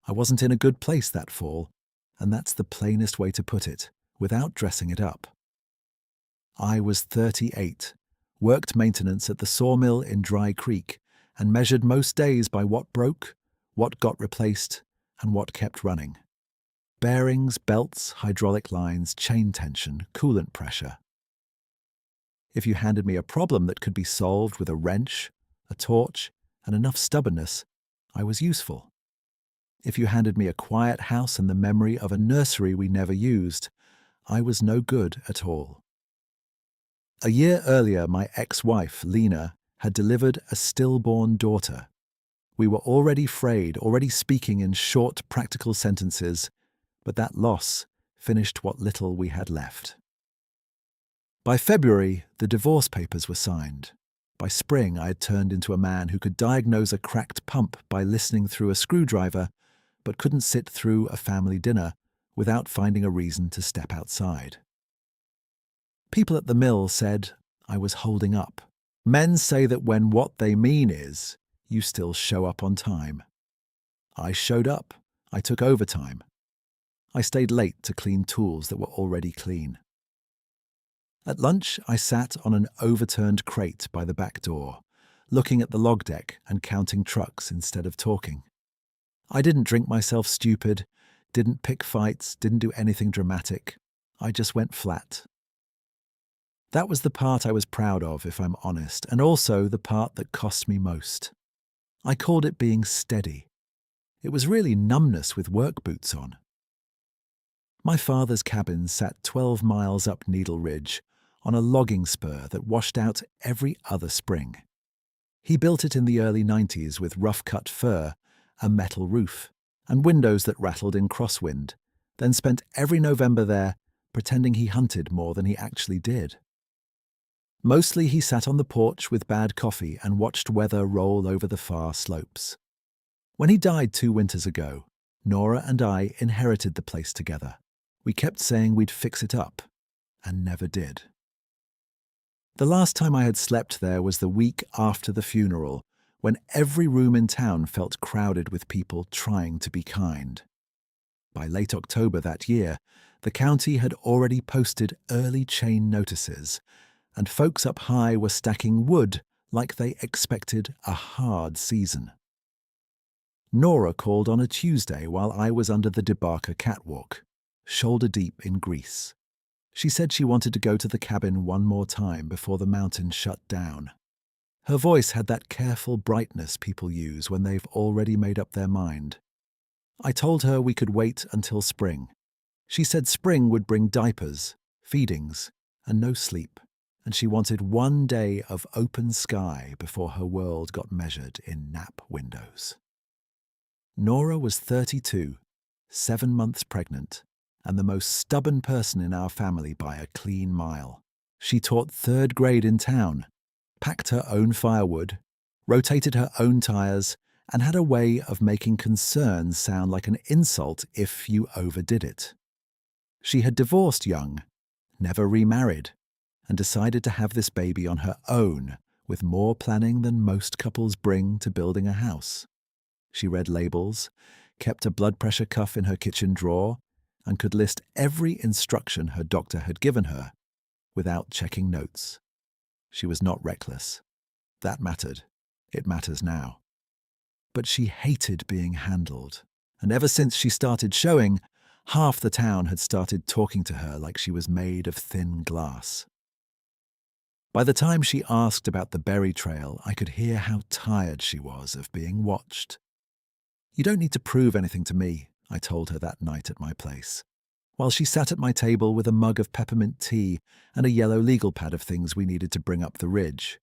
I wasn't in a good place that fall, and that's the plainest way to put it, without dressing it up. I was 38, worked maintenance at the sawmill in Dry Creek, and measured most days by what broke, what got replaced, and what kept running. Bearings, belts, hydraulic lines, chain tension, coolant pressure. If you handed me a problem that could be solved with a wrench, a torch, and enough stubbornness, I was useful. If you handed me a quiet house and the memory of a nursery we never used, I was no good at all. A year earlier, my ex-wife, Lena, had delivered a stillborn daughter. We were already frayed, already speaking in short, practical sentences, but that loss finished what little we had left. By February, the divorce papers were signed. By spring, I had turned into a man who could diagnose a cracked pump by listening through a screwdriver, but couldn't sit through a family dinner without finding a reason to step outside. People at the mill said I was holding up. Men say that when what they mean is, you still show up on time. I showed up. I took overtime. I stayed late to clean tools that were already clean. At lunch, I sat on an overturned crate by the back door, looking at the log deck and counting trucks instead of talking. I didn't drink myself stupid, didn't pick fights, didn't do anything dramatic. I just went flat. That was the part I was proud of, if I'm honest, and also the part that cost me most. I called it being steady. It was really numbness with work boots on. My father's cabin sat 12 miles up Needle Ridge on a logging spur that washed out every other spring. He built it in the early 90s with rough-cut fir, a metal roof, and windows that rattled in crosswind, then spent every November there pretending he hunted more than he actually did. Mostly he sat on the porch with bad coffee and watched weather roll over the far slopes. When he died 2 winters ago, Nora and I inherited the place together. We kept saying we'd fix it up, and never did. The last time I had slept there was the week after the funeral, when every room in town felt crowded with people trying to be kind. By late October that year, the county had already posted early chain notices, and folks up high were stacking wood like they expected a hard season. Nora called on a Tuesday while I was under the Debarca catwalk, shoulder deep in grease. She said she wanted to go to the cabin one more time before the mountain shut down. Her voice had that careful brightness people use when they've already made up their mind. I told her we could wait until spring. She said spring would bring diapers, feedings, and no sleep, and she wanted one day of open sky before her world got measured in nap windows. Nora was 32, 7 months pregnant, and the most stubborn person in our family by a clean mile. She taught 3rd grade in town, packed her own firewood, rotated her own tires, and had a way of making concern sound like an insult if you overdid it. She had divorced young, never remarried, and decided to have this baby on her own with more planning than most couples bring to building a house. She read labels, kept a blood pressure cuff in her kitchen drawer, and could list every instruction her doctor had given her without checking notes. She was not reckless. That mattered. It matters now. But she hated being handled, and ever since she started showing, half the town had started talking to her like she was made of thin glass. By the time she asked about the berry trail, I could hear how tired she was of being watched. "You don't need to prove anything to me," I told her that night at my place, while she sat at my table with a mug of peppermint tea and a yellow legal pad of things we needed to bring up the ridge.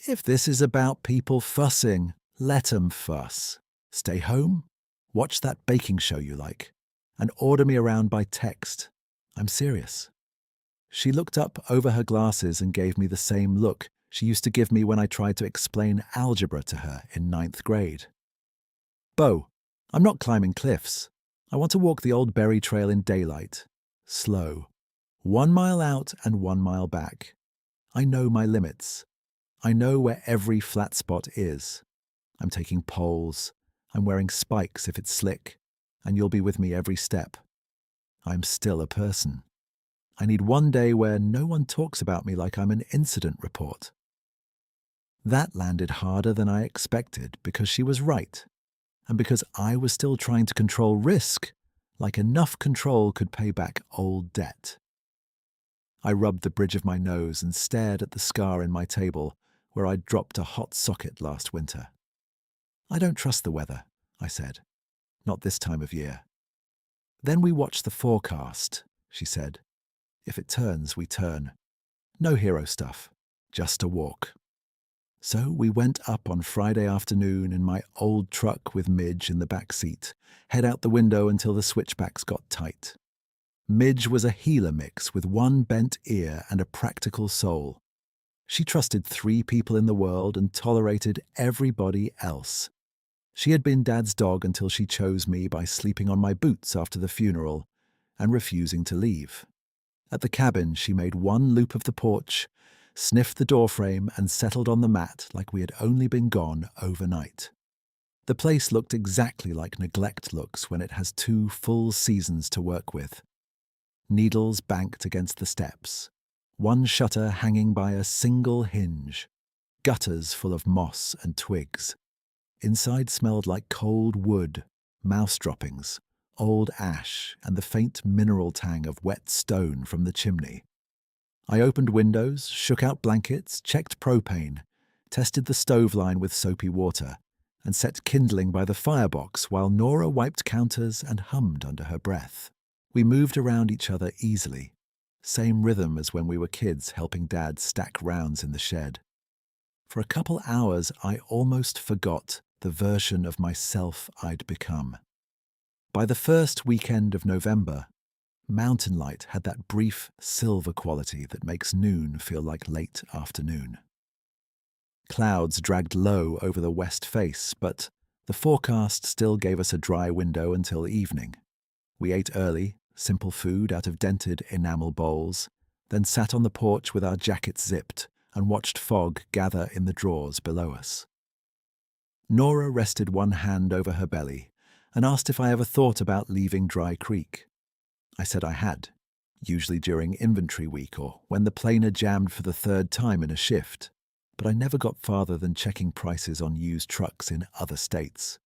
"If this is about people fussing, let 'em fuss. Stay home, watch that baking show you like, and order me around by text. I'm serious." She looked up over her glasses and gave me the same look she used to give me when I tried to explain algebra to her in 9th grade. "Bo, I'm not climbing cliffs. I want to walk the old berry trail in daylight. Slow. 1 mile out and 1 mile back. I know my limits. I know where every flat spot is. I'm taking poles. I'm wearing spikes if it's slick, and you'll be with me every step. I'm still a person. I need one day where no one talks about me like I'm an incident report. That landed harder than I expected because she was right, and because I was still trying to control risk, like enough control could pay back old debt. I rubbed the bridge of my nose and stared at the scar in my table where I'd dropped a hot socket last winter. I don't trust the weather, I said. Not this time of year. Then we watch the forecast, she said. If it turns, we turn. No hero stuff, just a walk. So we went up on Friday afternoon in my old truck with Midge in the back seat, head out the window until the switchbacks got tight. Midge was a healer mix with one bent ear and a practical soul. She trusted 3 people in the world and tolerated everybody else. She had been Dad's dog until she chose me by sleeping on my boots after the funeral and refusing to leave. At the cabin, she made one loop of the porch, sniffed the doorframe, and settled on the mat like we had only been gone overnight. The place looked exactly like neglect looks when it has 2 full seasons to work with. Needles banked against the steps, one shutter hanging by a single hinge, gutters full of moss and twigs. Inside smelled like cold wood, mouse droppings, old ash, and the faint mineral tang of wet stone from the chimney. I opened windows, shook out blankets, checked propane, tested the stove line with soapy water, and set kindling by the firebox while Nora wiped counters and hummed under her breath. We moved around each other easily, same rhythm as when we were kids helping Dad stack rounds in the shed. For a couple hours, I almost forgot the version of myself I'd become. By the first weekend of November, mountain light had that brief silver quality that makes noon feel like late afternoon. Clouds dragged low over the west face, but the forecast still gave us a dry window until evening. We ate early, simple food out of dented enamel bowls, then sat on the porch with our jackets zipped and watched fog gather in the drawers below us. Nora rested one hand over her belly and asked if I ever thought about leaving Dry Creek. I said I had, usually during inventory week or when the planer jammed for the 3rd time in a shift, but I never got farther than checking prices on used trucks in other states.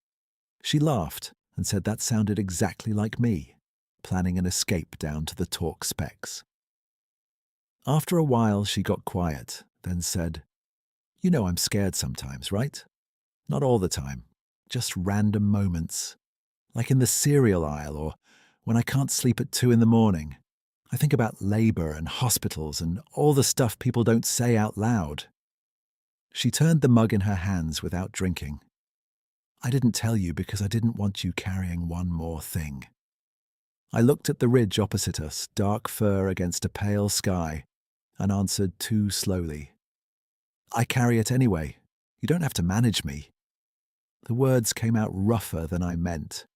She laughed and said that sounded exactly like me, planning an escape down to the torque specs. After a while, she got quiet, then said, "You know I'm scared sometimes, right? Not all the time, just random moments, like in the cereal aisle or when I can't sleep at 2 in the morning. I think about labor and hospitals and all the stuff people don't say out loud." She turned the mug in her hands without drinking. "I didn't tell you because I didn't want you carrying one more thing." I looked at the ridge opposite us, dark fur against a pale sky, and answered too slowly. "I carry it anyway. You don't have to manage me." The words came out rougher than I meant.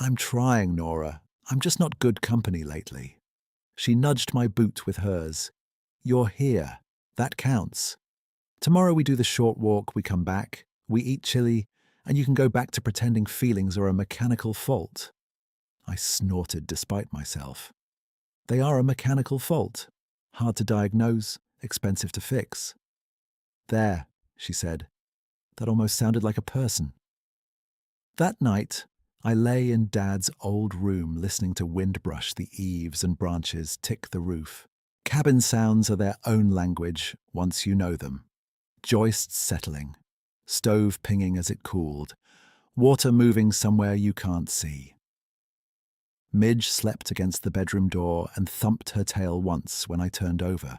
"I'm trying, Nora. I'm just not good company lately." She nudged my boot with hers. "You're here. That counts. Tomorrow we do the short walk, we come back, we eat chili, and you can go back to pretending feelings are a mechanical fault." I snorted despite myself. They are a mechanical fault. Hard to diagnose, expensive to fix. "There," she said. That almost sounded like a person. That night, I lay in Dad's old room listening to wind brush the eaves and branches tick the roof. Cabin sounds are their own language once you know them. Joists settling, stove pinging as it cooled, water moving somewhere you can't see. Midge slept against the bedroom door and thumped her tail once when I turned over.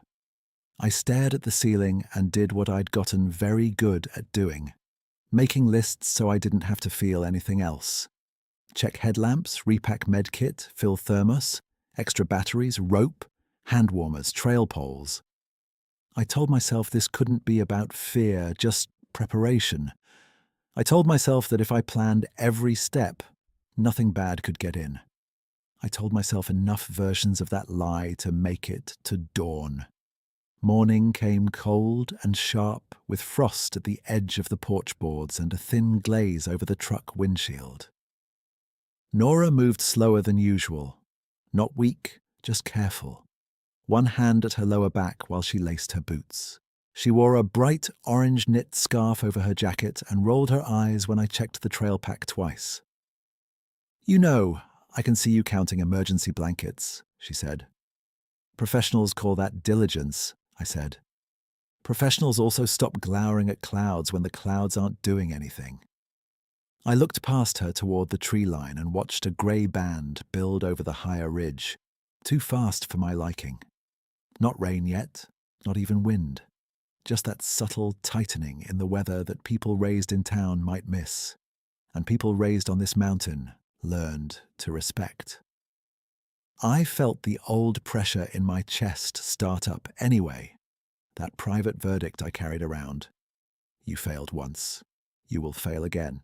I stared at the ceiling and did what I'd gotten very good at doing, making lists so I didn't have to feel anything else. Check headlamps, repack medkit, fill thermos, extra batteries, rope, hand warmers, trail poles. I told myself this couldn't be about fear, just preparation. I told myself that if I planned every step, nothing bad could get in. I told myself enough versions of that lie to make it to dawn. Morning came cold and sharp, with frost at the edge of the porch boards and a thin glaze over the truck windshield. Nora moved slower than usual. Not weak, just careful. One hand at her lower back while she laced her boots. She wore a bright orange knit scarf over her jacket and rolled her eyes when I checked the trail pack twice. "You know, I can see you counting emergency blankets," she said. "Professionals call that diligence," I said. "Professionals also stop glowering at clouds when the clouds aren't doing anything." I looked past her toward the tree line and watched a grey band build over the higher ridge, too fast for my liking. Not rain yet, not even wind. Just that subtle tightening in the weather that people raised in town might miss, and people raised on this mountain learned to respect. I felt the old pressure in my chest start up anyway, that private verdict I carried around. You failed once, you will fail again.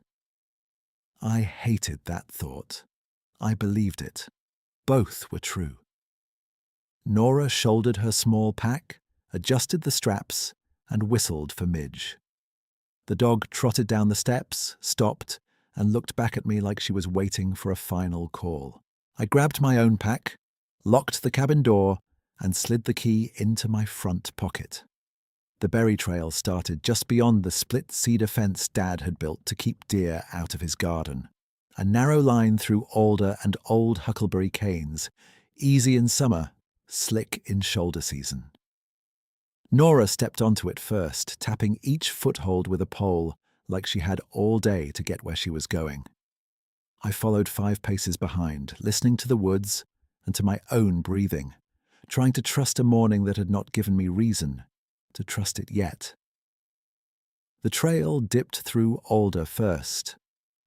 I hated that thought. I believed it. Both were true. Nora shouldered her small pack, adjusted the straps, and whistled for Midge. The dog trotted down the steps, stopped, and looked back at me like she was waiting for a final call. I grabbed my own pack, locked the cabin door, and slid the key into my front pocket. The berry trail started just beyond the split cedar fence Dad had built to keep deer out of his garden. A narrow line through alder and old huckleberry canes, easy in summer, slick in shoulder season. Nora stepped onto it first, tapping each foothold with a pole like she had all day to get where she was going. I followed 5 paces behind, listening to the woods and to my own breathing, trying to trust a morning that had not given me reason to trust it yet. The trail dipped through alder first,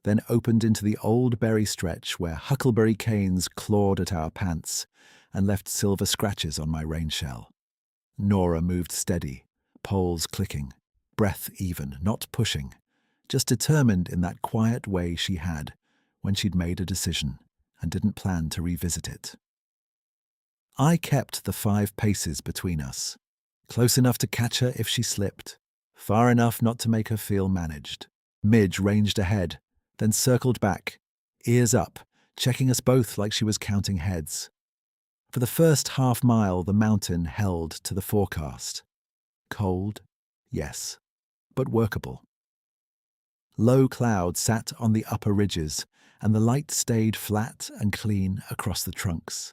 then opened into the old berry stretch where huckleberry canes clawed at our pants and left silver scratches on my rain shell. Nora moved steady, poles clicking, breath even, not pushing, just determined in that quiet way she had when she'd made a decision and didn't plan to revisit it. I kept the 5 paces between us, close enough to catch her if she slipped, far enough not to make her feel managed. Midge ranged ahead, then circled back, ears up, checking us both like she was counting heads. For the first half mile, the mountain held to the forecast. Cold, yes, but workable. Low clouds sat on the upper ridges, and the light stayed flat and clean across the trunks.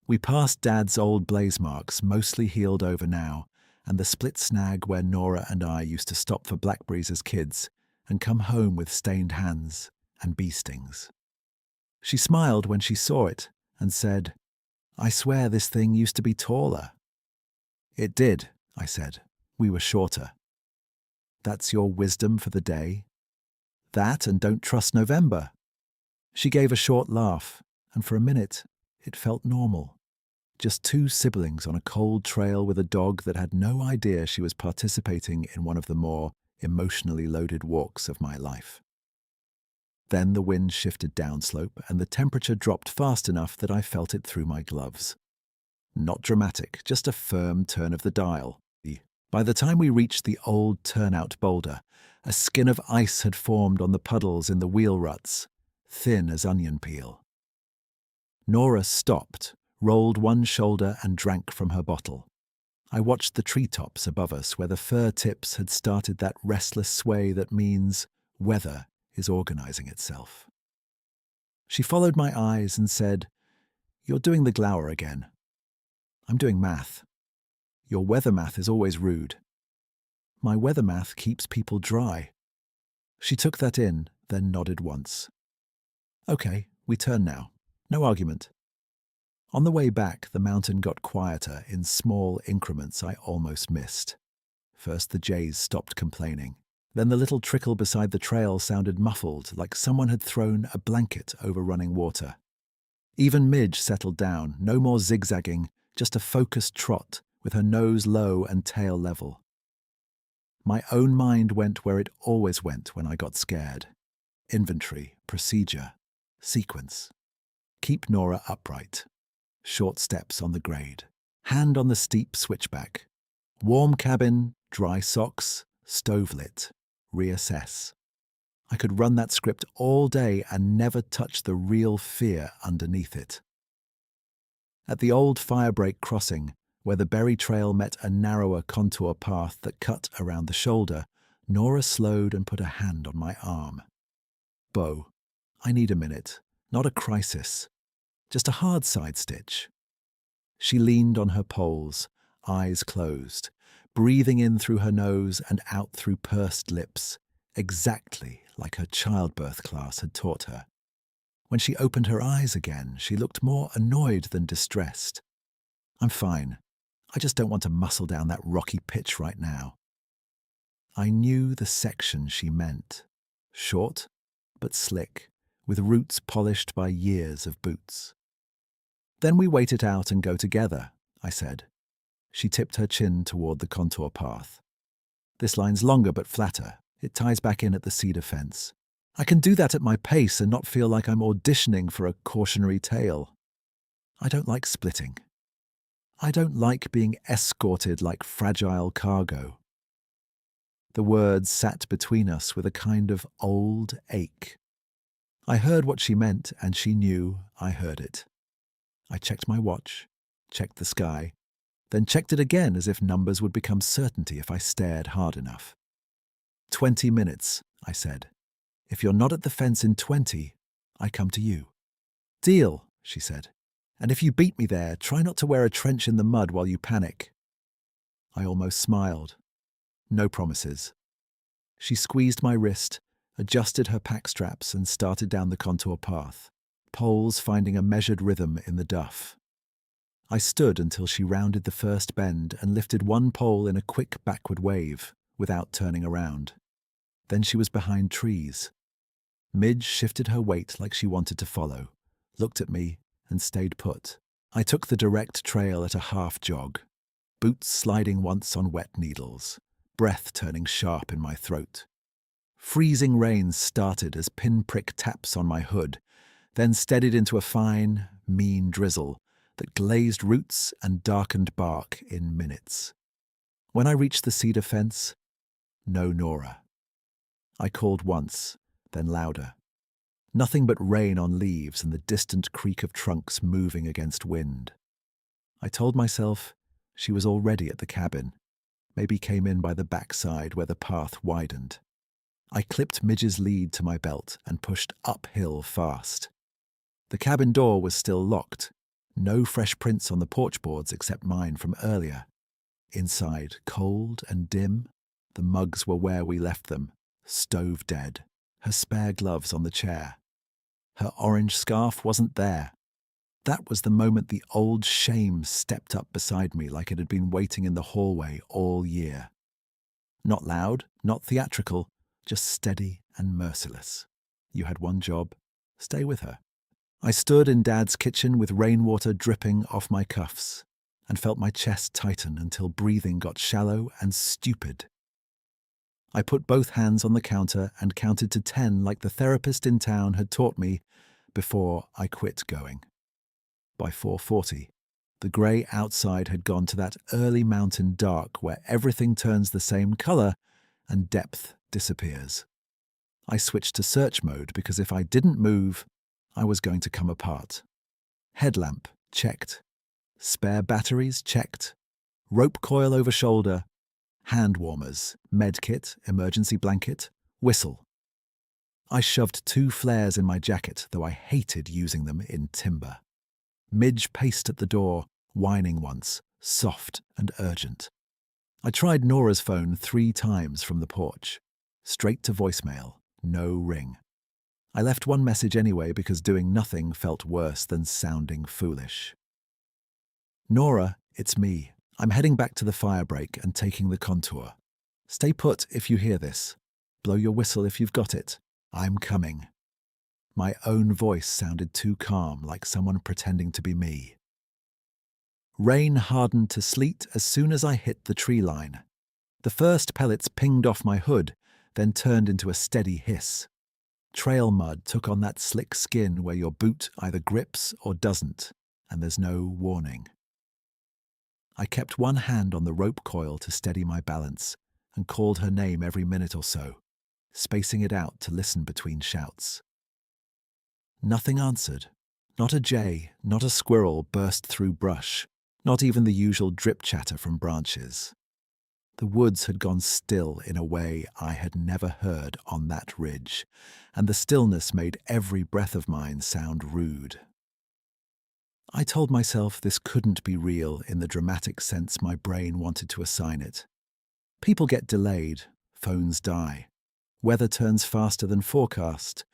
We passed Dad's old blaze marks, mostly healed over now, and the split snag where Nora and I used to stop for blackberries as kids and come home with stained hands and bee stings. She smiled when she saw it and said, "I swear this thing used to be taller." "It did," I said. "We were shorter." "That's your wisdom for the day?" "That and don't trust November." She gave a short laugh, and for a minute it felt normal. Just 2 siblings on a cold trail with a dog that had no idea she was participating in one of the more emotionally loaded walks of my life. Then the wind shifted downslope and the temperature dropped fast enough that I felt it through my gloves. Not dramatic, just a firm turn of the dial. By the time we reached the old turnout boulder, a skin of ice had formed on the puddles in the wheel ruts, thin as onion peel. Nora stopped, rolled one shoulder and drank from her bottle. I watched the treetops above us where the fir tips had started that restless sway that means weather is organizing itself. She followed my eyes and said, "You're doing the glower again." "I'm doing math." "Your weather math is always rude." "My weather math keeps people dry." She took that in, then nodded once. "Okay, we turn now. No argument." On the way back, the mountain got quieter in small increments I almost missed. First the jays stopped complaining. Then the little trickle beside the trail sounded muffled, like someone had thrown a blanket over running water. Even Midge settled down, no more zigzagging, just a focused trot, with her nose low and tail level. My own mind went where it always went when I got scared. Inventory, procedure, sequence. Keep Nora upright. Short steps on the grade. Hand on the steep switchback. Warm cabin, dry socks, stove lit. Reassess. I could run that script all day and never touch the real fear underneath it. At the old firebreak crossing, where the berry trail met a narrower contour path that cut around the shoulder, Nora slowed and put a hand on my arm. Bo, I need a minute, not a crisis, just a hard side stitch. She leaned on her poles, eyes closed, breathing in through her nose and out through pursed lips, exactly like her childbirth class had taught her. When she opened her eyes again, she looked more annoyed than distressed. I'm fine. I just don't want to muscle down that rocky pitch right now. I knew the section she meant. Short, but slick, with roots polished by years of boots. Then we wait it out and go together, I said. She tipped her chin toward the contour path. This line's longer but flatter. It ties back in at the cedar fence. I can do that at my pace and not feel like I'm auditioning for a cautionary tale. I don't like splitting. I don't like being escorted like fragile cargo. The words sat between us with a kind of old ache. I heard what she meant, and she knew I heard it. I checked my watch, checked the sky, then checked it again as if numbers would become certainty if I stared hard enough. 20 minutes, I said. If you're not at the fence in 20, I come to you. Deal, she said. And if you beat me there, try not to wear a trench in the mud while you panic. I almost smiled. No promises. She squeezed my wrist, adjusted her pack straps, and started down the contour path, poles finding a measured rhythm in the duff. I stood until she rounded the first bend and lifted one pole in a quick backward wave, without turning around. Then she was behind trees. Midge shifted her weight like she wanted to follow, looked at me, and stayed put. I took the direct trail at a half jog, boots sliding once on wet needles, breath turning sharp in my throat. Freezing rain started as pinprick taps on my hood, then steadied into a fine, mean drizzle that glazed roots and darkened bark in minutes. When I reached the cedar fence, no Nora. I called once, then louder. Nothing but rain on leaves and the distant creak of trunks moving against wind. I told myself she was already at the cabin, maybe came in by the backside where the path widened. I clipped Midge's lead to my belt and pushed uphill fast. The cabin door was still locked, no fresh prints on the porch boards except mine from earlier. Inside, cold and dim, the mugs were where we left them, stove dead, her spare gloves on the chair. Her orange scarf wasn't there. That was the moment the old shame stepped up beside me like it had been waiting in the hallway all year. Not loud, not theatrical, just steady and merciless. You had one job, stay with her. I stood in Dad's kitchen with rainwater dripping off my cuffs and felt my chest tighten until breathing got shallow and stupid. I put both hands on the counter and counted to 10 like the therapist in town had taught me before I quit going. By 4:40, the grey outside had gone to that early mountain dark where everything turns the same colour and depth disappears. I switched to search mode because if I didn't move, I was going to come apart. Headlamp, checked. Spare batteries, checked. Rope coil over shoulder. Hand warmers, med kit, emergency blanket, whistle. I shoved 2 flares in my jacket, though I hated using them in timber. Midge paced at the door, whining once, soft and urgent. I tried Nora's phone 3 times from the porch. Straight to voicemail, no ring. I left one message anyway because doing nothing felt worse than sounding foolish. Nora, it's me. I'm heading back to the firebreak and taking the contour. Stay put if you hear this. Blow your whistle if you've got it. I'm coming. My own voice sounded too calm, like someone pretending to be me. Rain hardened to sleet as soon as I hit the tree line. The first pellets pinged off my hood, then turned into a steady hiss. Trail mud took on that slick skin where your boot either grips or doesn't, and there's no warning. I kept one hand on the rope coil to steady my balance and called her name every minute or so, spacing it out to listen between shouts. Nothing answered. Not a jay, not a squirrel burst through brush, not even the usual drip chatter from branches. The woods had gone still in a way I had never heard on that ridge, and the stillness made every breath of mine sound rude. I told myself this couldn't be real in the dramatic sense my brain wanted to assign it. People get delayed, phones die, weather turns faster than forecast,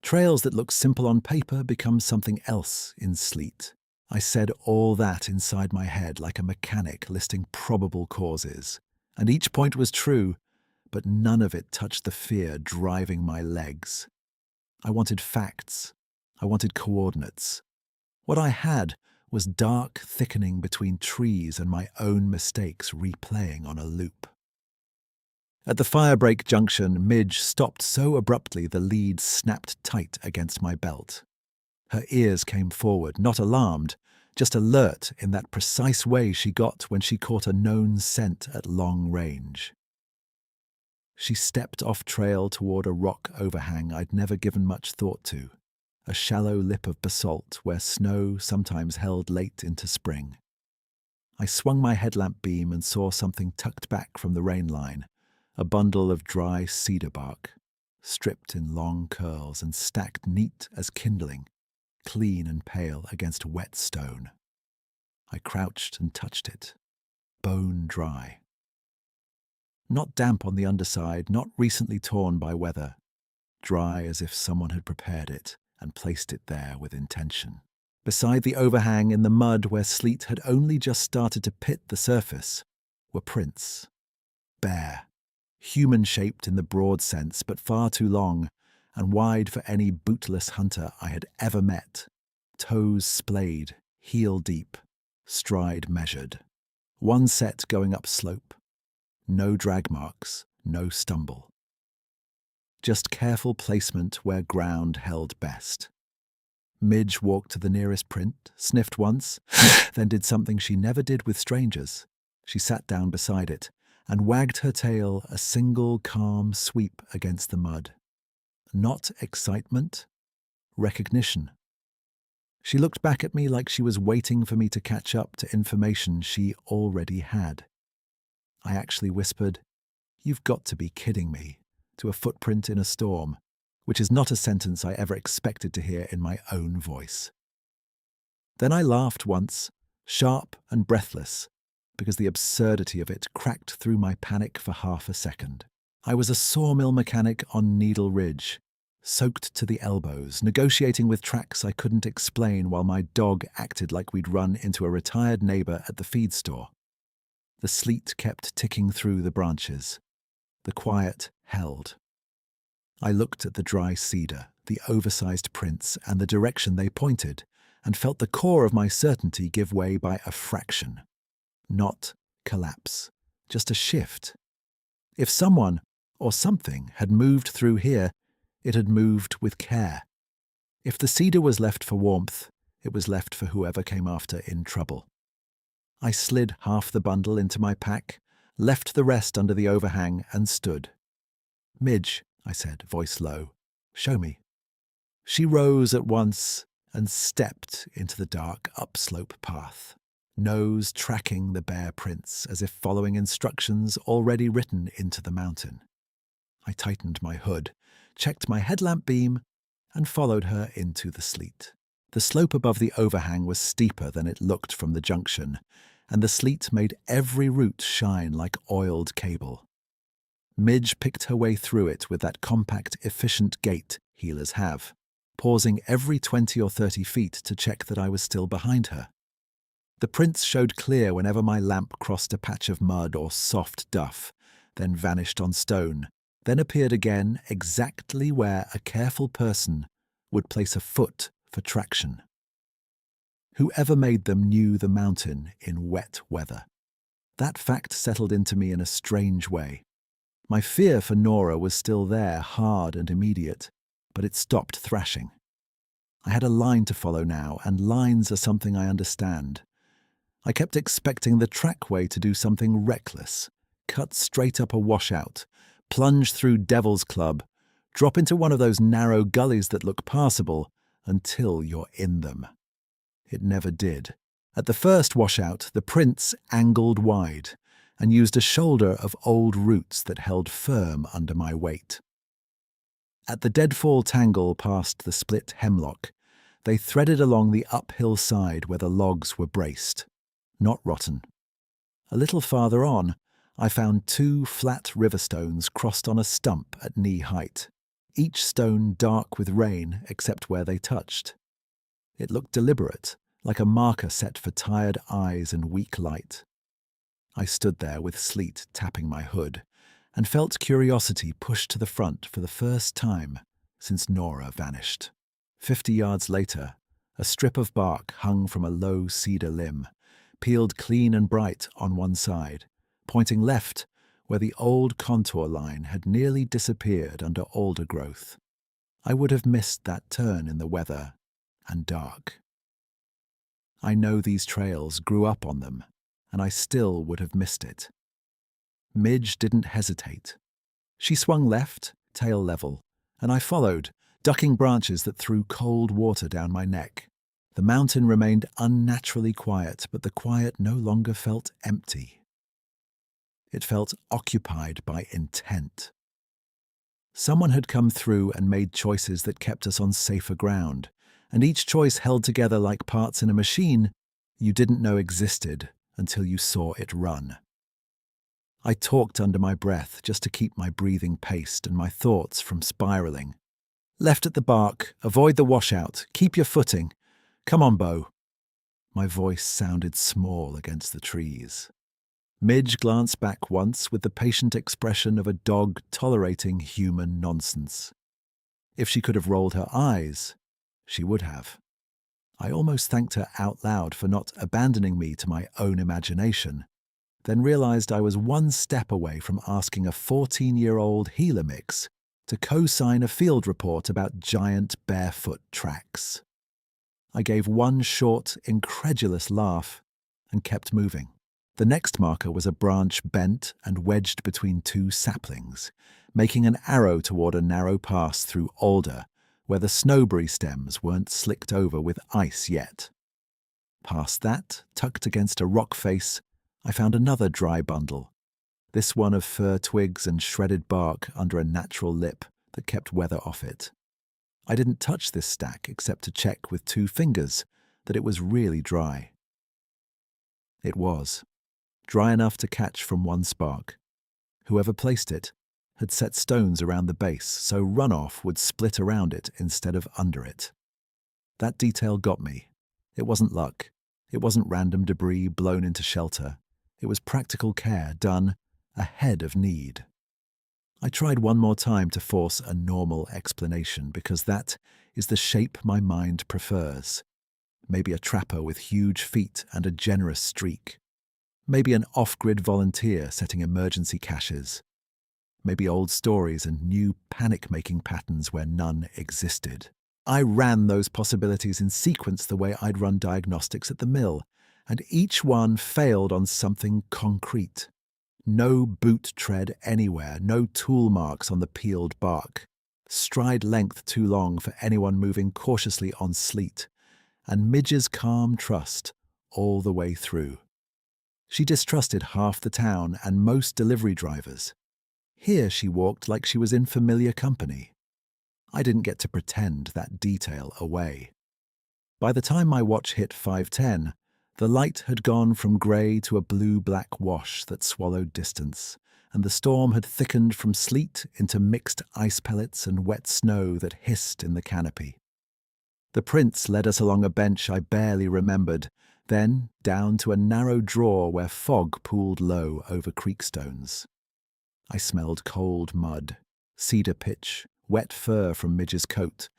trails that look simple on paper become something else in sleet. I said all that inside my head like a mechanic listing probable causes, and each point was true, but none of it touched the fear driving my legs. I wanted facts. I wanted coordinates. What I had was dark thickening between trees and my own mistakes replaying on a loop. At the firebreak junction, Midge stopped so abruptly the lead snapped tight against my belt. Her ears came forward, not alarmed, just alert in that precise way she got when she caught a known scent at long range. She stepped off trail toward a rock overhang I'd never given much thought to, a shallow lip of basalt where snow sometimes held late into spring. I swung my headlamp beam and saw something tucked back from the rain line, a bundle of dry cedar bark, stripped in long curls and stacked neat as kindling, clean and pale against wet stone. I crouched and touched it, bone dry. Not damp on the underside, not recently torn by weather, dry as if someone had prepared it and placed it there with intention. Beside the overhang in the mud where sleet had only just started to pit the surface were prints. Bare, human-shaped in the broad sense, but far too long and wide for any bootless hunter I had ever met. Toes splayed, heel deep, stride measured. One set going up slope. No drag marks, no stumble. Just careful placement where ground held best. Midge walked to the nearest print, sniffed once, then did something she never did with strangers. She sat down beside it and wagged her tail a single calm sweep against the mud. Not excitement, recognition. She looked back at me like she was waiting for me to catch up to information she already had. I actually whispered, "You've got to be kidding me," to a footprint in a storm, which is not a sentence I ever expected to hear in my own voice. Then I laughed once, sharp and breathless, because the absurdity of it cracked through my panic for half a second. I was a sawmill mechanic on Needle Ridge, soaked to the elbows, negotiating with tracks I couldn't explain while my dog acted like we'd run into a retired neighbor at the feed store. The sleet kept ticking through the branches. The quiet held. I looked at the dry cedar, the oversized prints, and the direction they pointed, and felt the core of my certainty give way by a fraction. Not collapse, just a shift. If someone, or something, had moved through here, it had moved with care. If the cedar was left for warmth, it was left for whoever came after in trouble. I slid half the bundle into my pack, left the rest under the overhang, and stood. "Midge," I said, voice low, "show me." She rose at once and stepped into the dark upslope path, nose tracking the bare prints as if following instructions already written into the mountain. I tightened my hood, checked my headlamp beam, and followed her into the sleet. The slope above the overhang was steeper than it looked from the junction, and the sleet made every root shine like oiled cable. Midge picked her way through it with that compact, efficient gait healers have, pausing every 20 or 30 feet to check that I was still behind her. The prints showed clear whenever my lamp crossed a patch of mud or soft duff, then vanished on stone, then appeared again exactly where a careful person would place a foot for traction. Whoever made them knew the mountain in wet weather. That fact settled into me in a strange way. My fear for Nora was still there, hard and immediate, but it stopped thrashing. I had a line to follow now, and lines are something I understand. I kept expecting the trackway to do something reckless, cut straight up a washout, plunge through Devil's Club, drop into one of those narrow gullies that look passable until you're in them. It never did. At the first washout, the prince angled wide and used a shoulder of old roots that held firm under my weight. At the deadfall tangle past the split hemlock, they threaded along the uphill side where the logs were braced, not rotten. A little farther on, I found 2 flat river stones crossed on a stump at knee height, each stone dark with rain except where they touched. It looked deliberate, like a marker set for tired eyes and weak light. I stood there with sleet tapping my hood and felt curiosity pushed to the front for the first time since Nora vanished. 50 yards later, a strip of bark hung from a low cedar limb, peeled clean and bright on one side, pointing left where the old contour line had nearly disappeared under alder growth. I would have missed that turn in the weather and dark. I know these trails, grew up on them, and I still would have missed it. Midge didn't hesitate. She swung left, tail level, and I followed, ducking branches that threw cold water down my neck. The mountain remained unnaturally quiet, but the quiet no longer felt empty. It felt occupied by intent. Someone had come through and made choices that kept us on safer ground, and each choice held together like parts in a machine you didn't know existed until you saw it run. I talked under my breath just to keep my breathing paced and my thoughts from spiraling. Left at the bark, avoid the washout, keep your footing. Come on, Bo. My voice sounded small against the trees. Midge glanced back once with the patient expression of a dog tolerating human nonsense. If she could have rolled her eyes, she would have. I almost thanked her out loud for not abandoning me to my own imagination, then realized I was one step away from asking a 14-year-old healer mix to co-sign a field report about giant barefoot tracks. I gave one short, incredulous laugh and kept moving. The next marker was a branch bent and wedged between 2 saplings, making an arrow toward a narrow pass through alder where the snowberry stems weren't slicked over with ice yet. Past that, tucked against a rock face, I found another dry bundle, this one of fir twigs and shredded bark under a natural lip that kept weather off it. I didn't touch this stack except to check with 2 fingers that it was really dry. It was. Dry enough to catch from one spark. Whoever placed it had set stones around the base so runoff would split around it instead of under it. That detail got me. It wasn't luck. It wasn't random debris blown into shelter. It was practical care done ahead of need. I tried one more time to force a normal explanation because that is the shape my mind prefers. Maybe a trapper with huge feet and a generous streak. Maybe an off-grid volunteer setting emergency caches. Maybe old stories and new panic-making patterns where none existed. I ran those possibilities in sequence the way I'd run diagnostics at the mill, and each one failed on something concrete. No boot tread anywhere, no tool marks on the peeled bark, stride length too long for anyone moving cautiously on sleet, and Midge's calm trust all the way through. She distrusted half the town and most delivery drivers. Here she walked like she was in familiar company. I didn't get to pretend that detail away. By the time my watch hit 5:10, the light had gone from grey to a blue-black wash that swallowed distance, and the storm had thickened from sleet into mixed ice pellets and wet snow that hissed in the canopy. The prince led us along a bench I barely remembered, then down to a narrow draw where fog pooled low over creekstones. I smelled cold mud, cedar pitch, wet fur from Midge's coat,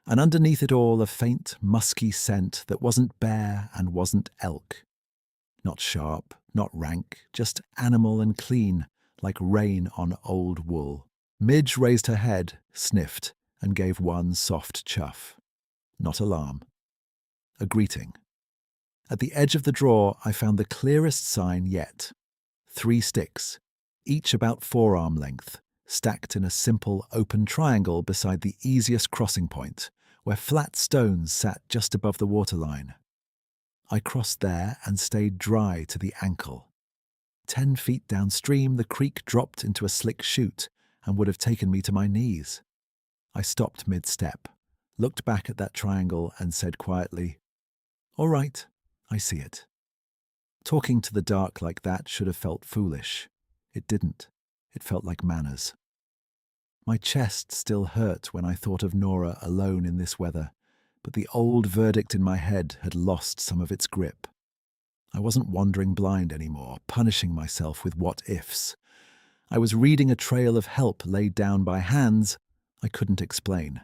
and underneath it all a faint, musky scent that wasn't bear and wasn't elk. Not sharp, not rank, just animal and clean, like rain on old wool. Midge raised her head, sniffed, and gave one soft chuff. Not alarm. A greeting. At the edge of the drawer, I found the clearest sign yet. 3 sticks, each about forearm length, stacked in a simple open triangle beside the easiest crossing point, where flat stones sat just above the waterline. I crossed there and stayed dry to the ankle. 10 feet downstream, the creek dropped into a slick chute and would have taken me to my knees. I stopped mid-step, looked back at that triangle and said quietly, "All right, I see it." Talking to the dark like that should have felt foolish. It didn't. It felt like manners. My chest still hurt when I thought of Nora alone in this weather, but the old verdict in my head had lost some of its grip. I wasn't wandering blind anymore, punishing myself with what-ifs. I was reading a trail of help laid down by hands I couldn't explain.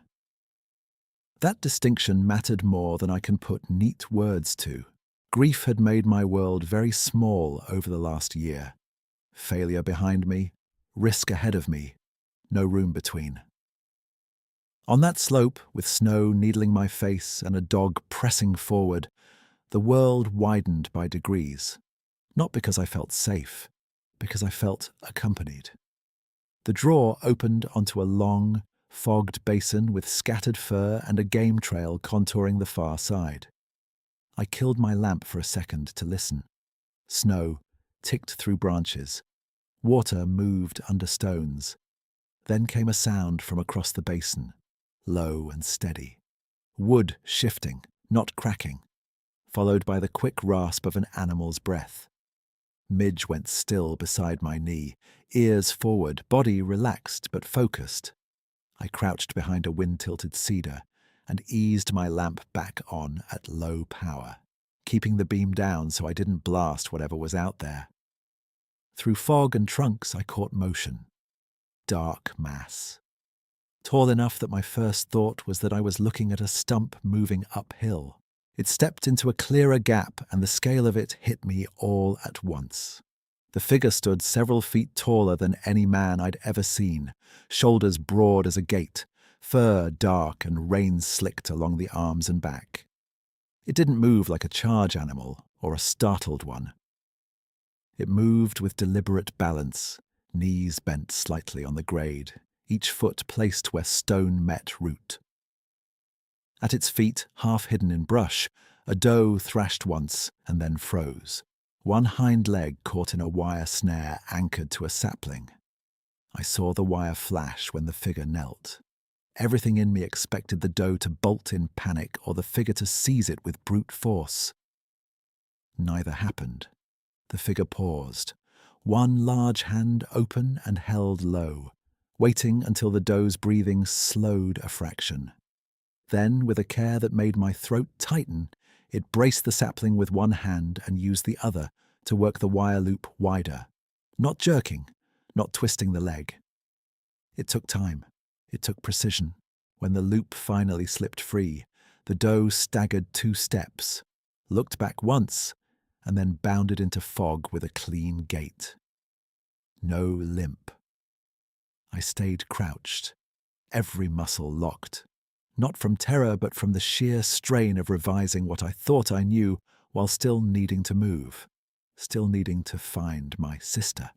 That distinction mattered more than I can put neat words to. Grief had made my world very small over the last year. Failure behind me, risk ahead of me, no room between. On that slope, with snow needling my face and a dog pressing forward, the world widened by degrees. Not because I felt safe, because I felt accompanied. The drawer opened onto a long, fogged basin with scattered fur and a game trail contouring the far side. I killed my lamp for a second to listen. Snow ticked through branches. Water moved under stones. Then came a sound from across the basin, low and steady. Wood shifting, not cracking, followed by the quick rasp of an animal's breath. Midge went still beside my knee, ears forward, body relaxed but focused. I crouched behind a wind-tilted cedar and eased my lamp back on at low power, keeping the beam down so I didn't blast whatever was out there. Through fog and trunks I caught motion. Dark mass. Tall enough that my first thought was that I was looking at a stump moving uphill. It stepped into a clearer gap and the scale of it hit me all at once. The figure stood several feet taller than any man I'd ever seen, shoulders broad as a gate, fur dark and rain-slicked along the arms and back. It didn't move like a charge animal or a startled one. It moved with deliberate balance, knees bent slightly on the grade, each foot placed where stone met root. At its feet, half hidden in brush, a doe thrashed once and then froze, one hind leg caught in a wire snare anchored to a sapling. I saw the wire flash when the figure knelt. Everything in me expected the doe to bolt in panic or the figure to seize it with brute force. Neither happened. The figure paused, one large hand open and held low, waiting until the doe's breathing slowed a fraction. Then, with a care that made my throat tighten, it braced the sapling with one hand and used the other to work the wire loop wider, not jerking, not twisting the leg. It took time. It took precision. When the loop finally slipped free, the doe staggered 2 steps, looked back once, and then bounded into fog with a clean gait. No limp. I stayed crouched, every muscle locked, not from terror but from the sheer strain of revising what I thought I knew while still needing to move, still needing to find my sister.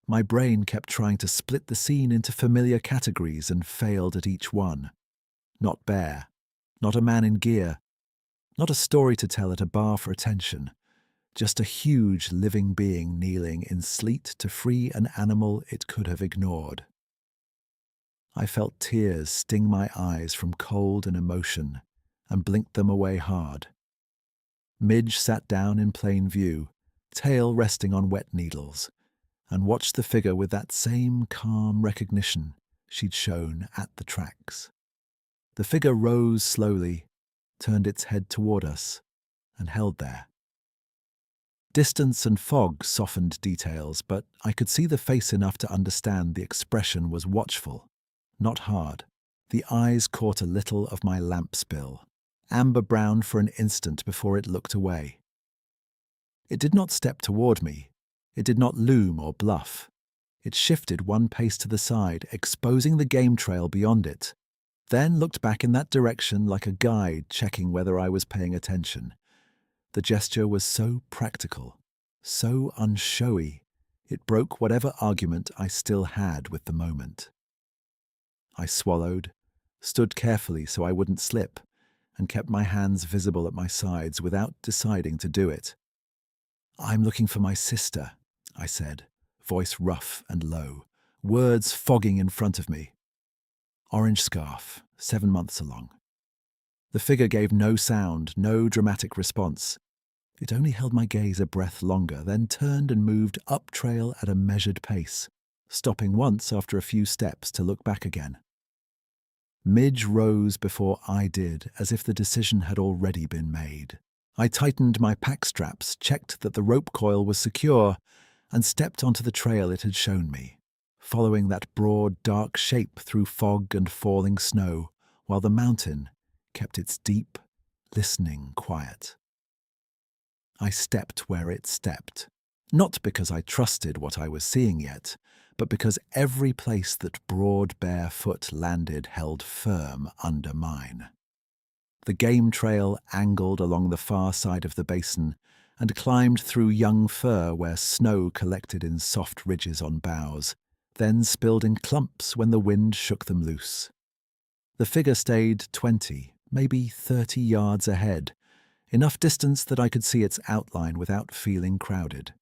My brain kept trying to split the scene into familiar categories and failed at each one. Not bear, not a man in gear, not a story to tell at a bar for attention, just a huge living being kneeling in sleet to free an animal it could have ignored. I felt tears sting my eyes from cold and emotion and blinked them away hard. Midge sat down in plain view, tail resting on wet needles, and watched the figure with that same calm recognition she'd shown at the tracks. The figure rose slowly, turned its head toward us, and held there. Distance and fog softened details, but I could see the face enough to understand the expression was watchful, not hard. The eyes caught a little of my lamp spill, amber-brown for an instant before it looked away. It did not step toward me. It did not loom or bluff. It shifted one pace to the side, exposing the game trail beyond it, then looked back in that direction like a guide checking whether I was paying attention. The gesture was so practical, so unshowy, it broke whatever argument I still had with the moment. I swallowed, stood carefully so I wouldn't slip, and kept my hands visible at my sides without deciding to do it. "I'm looking for my sister," I said, voice rough and low, words fogging in front of me. "Orange scarf, 7 months along." The figure gave no sound, no dramatic response. It only held my gaze a breath longer, then turned and moved up trail at a measured pace, stopping once after a few steps to look back again. Midge rose before I did, as if the decision had already been made. I tightened my pack straps, checked that the rope coil was secure, and stepped onto the trail it had shown me, following that broad, dark shape through fog and falling snow, while the mountain kept its deep, listening quiet. I stepped where it stepped, not because I trusted what I was seeing yet, but because every place that broad Barefoot landed held firm under mine. The game trail angled along the far side of the basin and climbed through young fir where snow collected in soft ridges on boughs, then spilled in clumps when the wind shook them loose. The figure stayed 20, maybe 30 yards ahead, enough distance that I could see its outline without feeling crowded.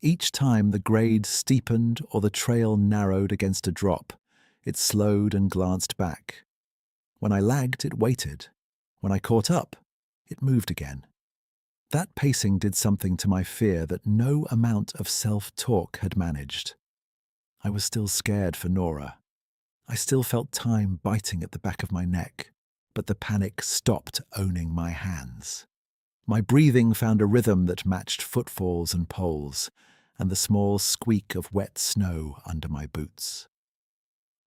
Each time the grade steepened or the trail narrowed against a drop, it slowed and glanced back. When I lagged, it waited. When I caught up, it moved again. That pacing did something to my fear that no amount of self-talk had managed. I was still scared for Nora. I still felt time biting at the back of my neck, but the panic stopped owning my hands. My breathing found a rhythm that matched footfalls and poles, and the small squeak of wet snow under my boots.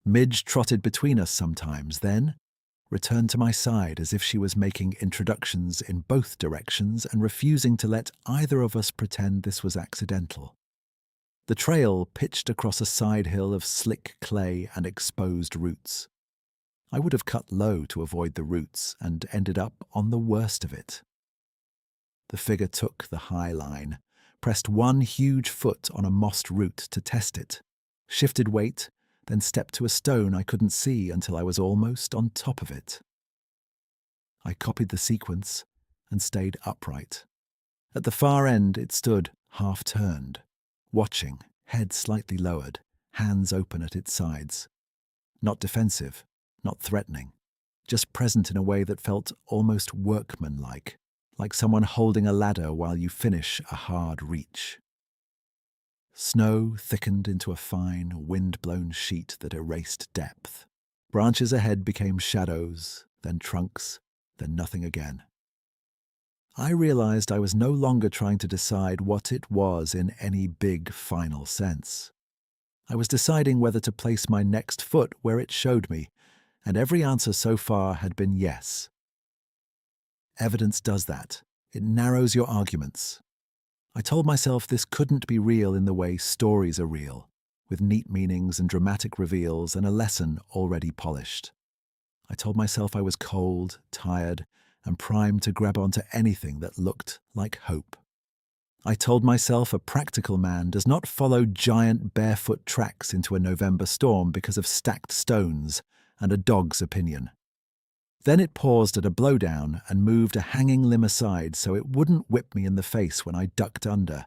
Midge trotted between us sometimes, then returned to my side as if she was making introductions in both directions and refusing to let either of us pretend this was accidental. The trail pitched across a side hill of slick clay and exposed roots. I would have cut low to avoid the roots and ended up on the worst of it. The figure took the high line, pressed one huge foot on a mossed root to test it, shifted weight, then stepped to a stone I couldn't see until I was almost on top of it. I copied the sequence and stayed upright. At the far end it stood, half-turned, watching, head slightly lowered, hands open at its sides. Not defensive, not threatening, just present in a way that felt almost workmanlike, like someone holding a ladder while you finish a hard reach. Snow thickened into a fine, wind-blown sheet that erased depth. Branches ahead became shadows, then trunks, then nothing again. I realized I was no longer trying to decide what it was in any big, final sense. I was deciding whether to place my next foot where it showed me, and every answer so far had been yes. Evidence does that. It narrows your arguments. I told myself this couldn't be real in the way stories are real, with neat meanings and dramatic reveals and a lesson already polished. I told myself I was cold, tired, and primed to grab onto anything that looked like hope. I told myself a practical man does not follow giant barefoot tracks into a November storm because of stacked stones and a dog's opinion. Then it paused at a blowdown and moved a hanging limb aside so it wouldn't whip me in the face when I ducked under,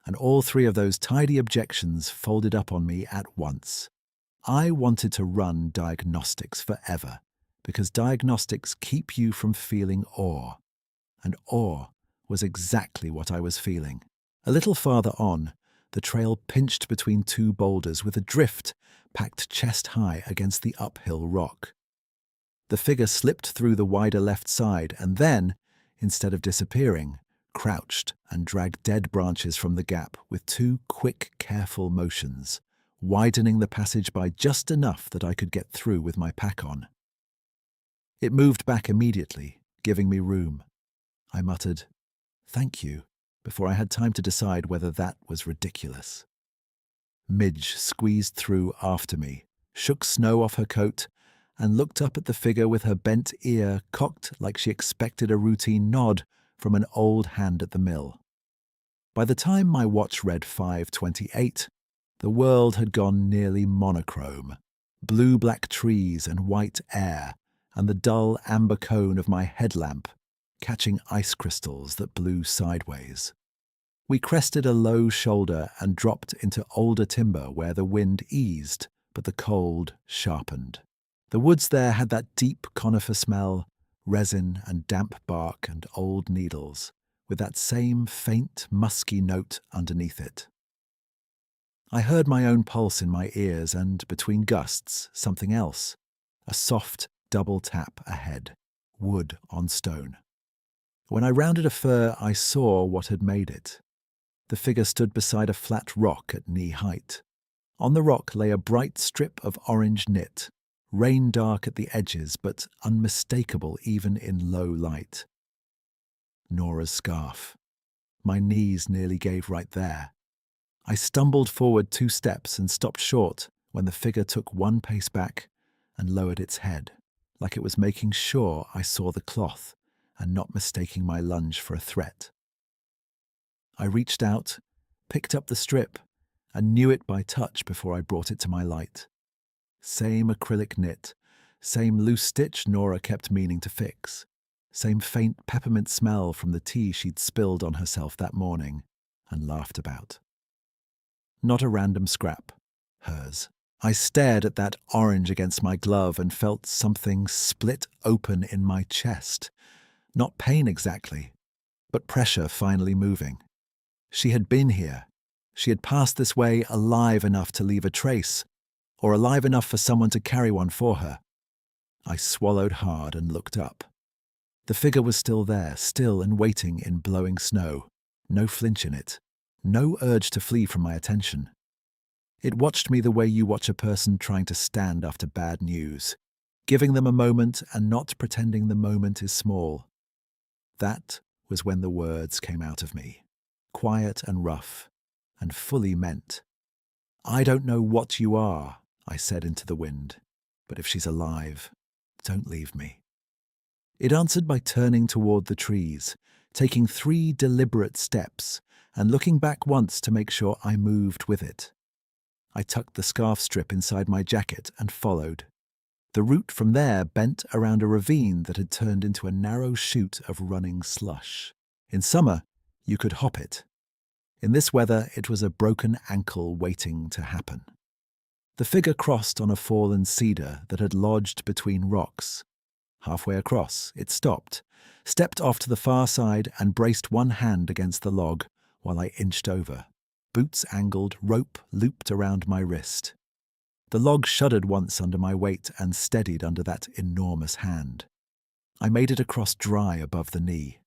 and all three of those tidy objections folded up on me at once. I wanted to run diagnostics forever, because diagnostics keep you from feeling awe, and awe was exactly what I was feeling. A little farther on, the trail pinched between two boulders with a drift packed chest-high against the uphill rock. The figure slipped through the wider left side and then, instead of disappearing, crouched and dragged dead branches from the gap with two quick, careful motions, widening the passage by just enough that I could get through with my pack on. It moved back immediately, giving me room. I muttered, "Thank you," before I had time to decide whether that was ridiculous. Midge squeezed through after me, shook snow off her coat, and looked up at the figure with her bent ear cocked like she expected a routine nod from an old hand at the mill. By the time my watch read 5:28, the world had gone nearly monochrome. Blue-black trees and white air, and the dull amber cone of my headlamp catching ice crystals that blew sideways. We crested a low shoulder and dropped into older timber where the wind eased, but the cold sharpened. The woods there had that deep conifer smell, resin and damp bark and old needles, with that same faint, musky note underneath it. I heard my own pulse in my ears and, between gusts, something else. A soft, double tap ahead. Wood on stone. When I rounded a fir, I saw what had made it. The figure stood beside a flat rock at knee height. On the rock lay a bright strip of orange knit, rain-dark at the edges but unmistakable even in low light. Nora's scarf. My knees nearly gave right there. I stumbled forward 2 steps and stopped short when the figure took 1 pace back and lowered its head, like it was making sure I saw the cloth and not mistaking my lunge for a threat. I reached out, picked up the strip, and knew it by touch before I brought it to my light. Same acrylic knit, same loose stitch Nora kept meaning to fix, same faint peppermint smell from the tea she'd spilled on herself that morning and laughed about. Not a random scrap, hers. I stared at that orange against my glove and felt something split open in my chest. Not pain exactly, but pressure finally moving. She had been here. She had passed this way alive enough to leave a trace, or alive enough for someone to carry one for her. I swallowed hard and looked up. The figure was still there, still and waiting in blowing snow. No flinch in it. No urge to flee from my attention. It watched me the way you watch a person trying to stand after bad news, giving them a moment and not pretending the moment is small. That was when the words came out of me, quiet and rough, and fully meant. "I don't know what you are," I said into the wind, "but if she's alive, don't leave me." It answered by turning toward the trees, taking 3 deliberate steps, and looking back once to make sure I moved with it. I tucked the scarf strip inside my jacket and followed. The route from there bent around a ravine that had turned into a narrow chute of running slush. In summer, you could hop it. In this weather, it was a broken ankle waiting to happen. The figure crossed on a fallen cedar that had lodged between rocks. Halfway across, it stopped, stepped off to the far side and braced one hand against the log while I inched over. Boots angled, rope looped around my wrist. The log shuddered once under my weight and steadied under that enormous hand. I made it across dry above the knee.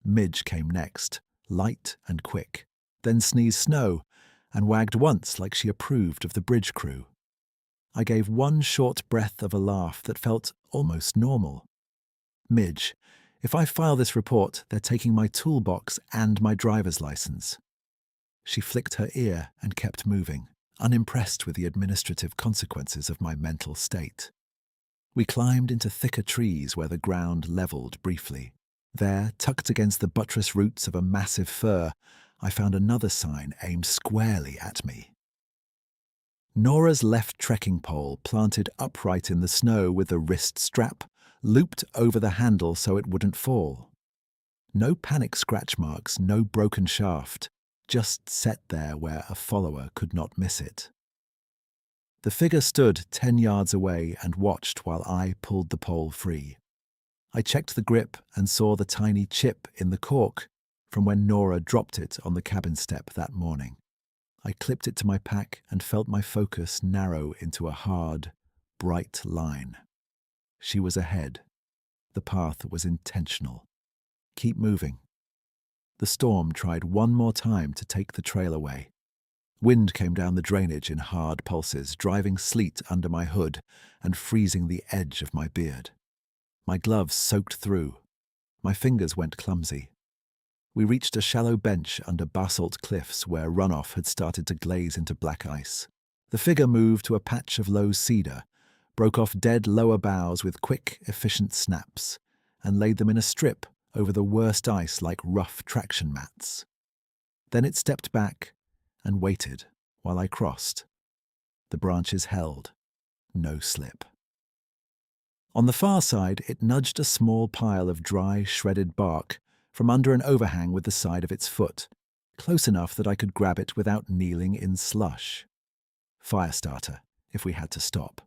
Midge came next, light and quick, then sneezed snow and wagged once like she approved of the bridge crew. I gave one short breath of a laugh that felt almost normal. "Midge, if I file this report, they're taking my toolbox and my driver's license." She flicked her ear and kept moving, unimpressed with the administrative consequences of my mental state. We climbed into thicker trees where the ground leveled briefly. There, tucked against the buttress roots of a massive fir, I found another sign aimed squarely at me. Nora's left trekking pole planted upright in the snow with a wrist strap, looped over the handle so it wouldn't fall. No panic scratch marks, no broken shaft, just set there where a follower could not miss it. The figure stood 10 yards away and watched while I pulled the pole free. I checked the grip and saw the tiny chip in the cork from when Nora dropped it on the cabin step that morning. I clipped it to my pack and felt my focus narrow into a hard, bright line. She was ahead. The path was intentional. Keep moving. The storm tried one more time to take the trail away. Wind came down the drainage in hard pulses, driving sleet under my hood and freezing the edge of my beard. My gloves soaked through. My fingers went clumsy. We reached a shallow bench under basalt cliffs where runoff had started to glaze into black ice. The figure moved to a patch of low cedar, broke off dead lower boughs with quick, efficient snaps, and laid them in a strip over the worst ice like rough traction mats. Then it stepped back and waited while I crossed. The branches held, no slip. On the far side, it nudged a small pile of dry, shredded bark from under an overhang with the side of its foot, close enough that I could grab it without kneeling in slush. Fire starter, if we had to stop.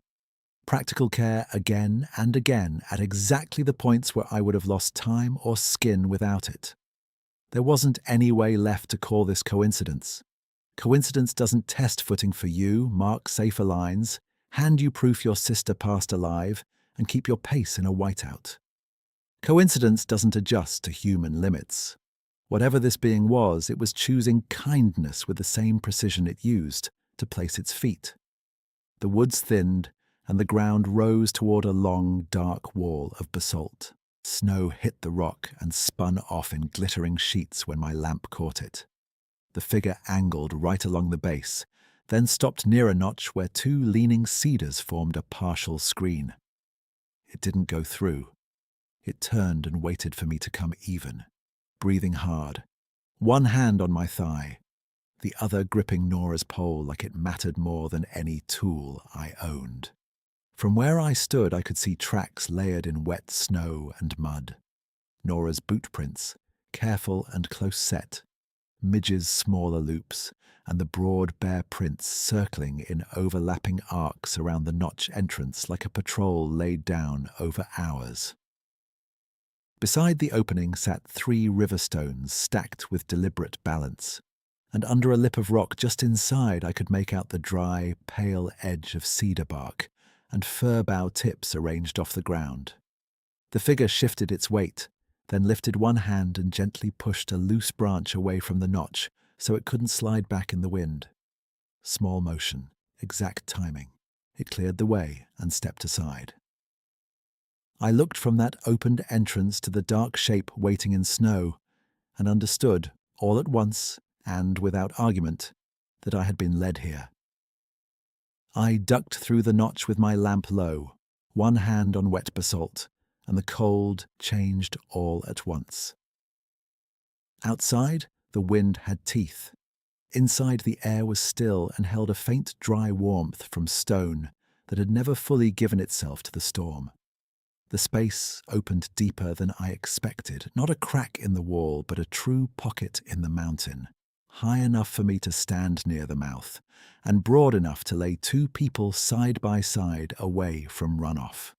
Practical care again and again at exactly the points where I would have lost time or skin without it. There wasn't any way left to call this coincidence. Coincidence doesn't test footing for you, mark safer lines, hand you proof your sister passed alive, and keep your pace in a whiteout. Coincidence doesn't adjust to human limits. Whatever this being was, it was choosing kindness with the same precision it used to place its feet. The woods thinned, and the ground rose toward a long, dark wall of basalt. Snow hit the rock and spun off in glittering sheets when my lamp caught it. The figure angled right along the base, then stopped near a notch where two leaning cedars formed a partial screen. It didn't go through. It turned and waited for me to come even, breathing hard, one hand on my thigh, the other gripping Nora's pole like it mattered more than any tool I owned. From where I stood, I could see tracks layered in wet snow and mud. Nora's boot prints, careful and close set, Midge's smaller loops, and the broad bare prints circling in overlapping arcs around the notch entrance like a patrol laid down over hours. Beside the opening sat 3 river stones stacked with deliberate balance, and under a lip of rock just inside I could make out the dry, pale edge of cedar bark and fir bough tips arranged off the ground. The figure shifted its weight, then lifted one hand and gently pushed a loose branch away from the notch so it couldn't slide back in the wind. Small motion, exact timing. It cleared the way and stepped aside. I looked from that opened entrance to the dark shape waiting in snow and understood, all at once and without argument, that I had been led here. I ducked through the notch with my lamp low, one hand on wet basalt, and the cold changed all at once. Outside, the wind had teeth. Inside, the air was still and held a faint dry warmth from stone that had never fully given itself to the storm. The space opened deeper than I expected, not a crack in the wall, but a true pocket in the mountain, high enough for me to stand near the mouth, and broad enough to lay 2 people side by side away from runoff.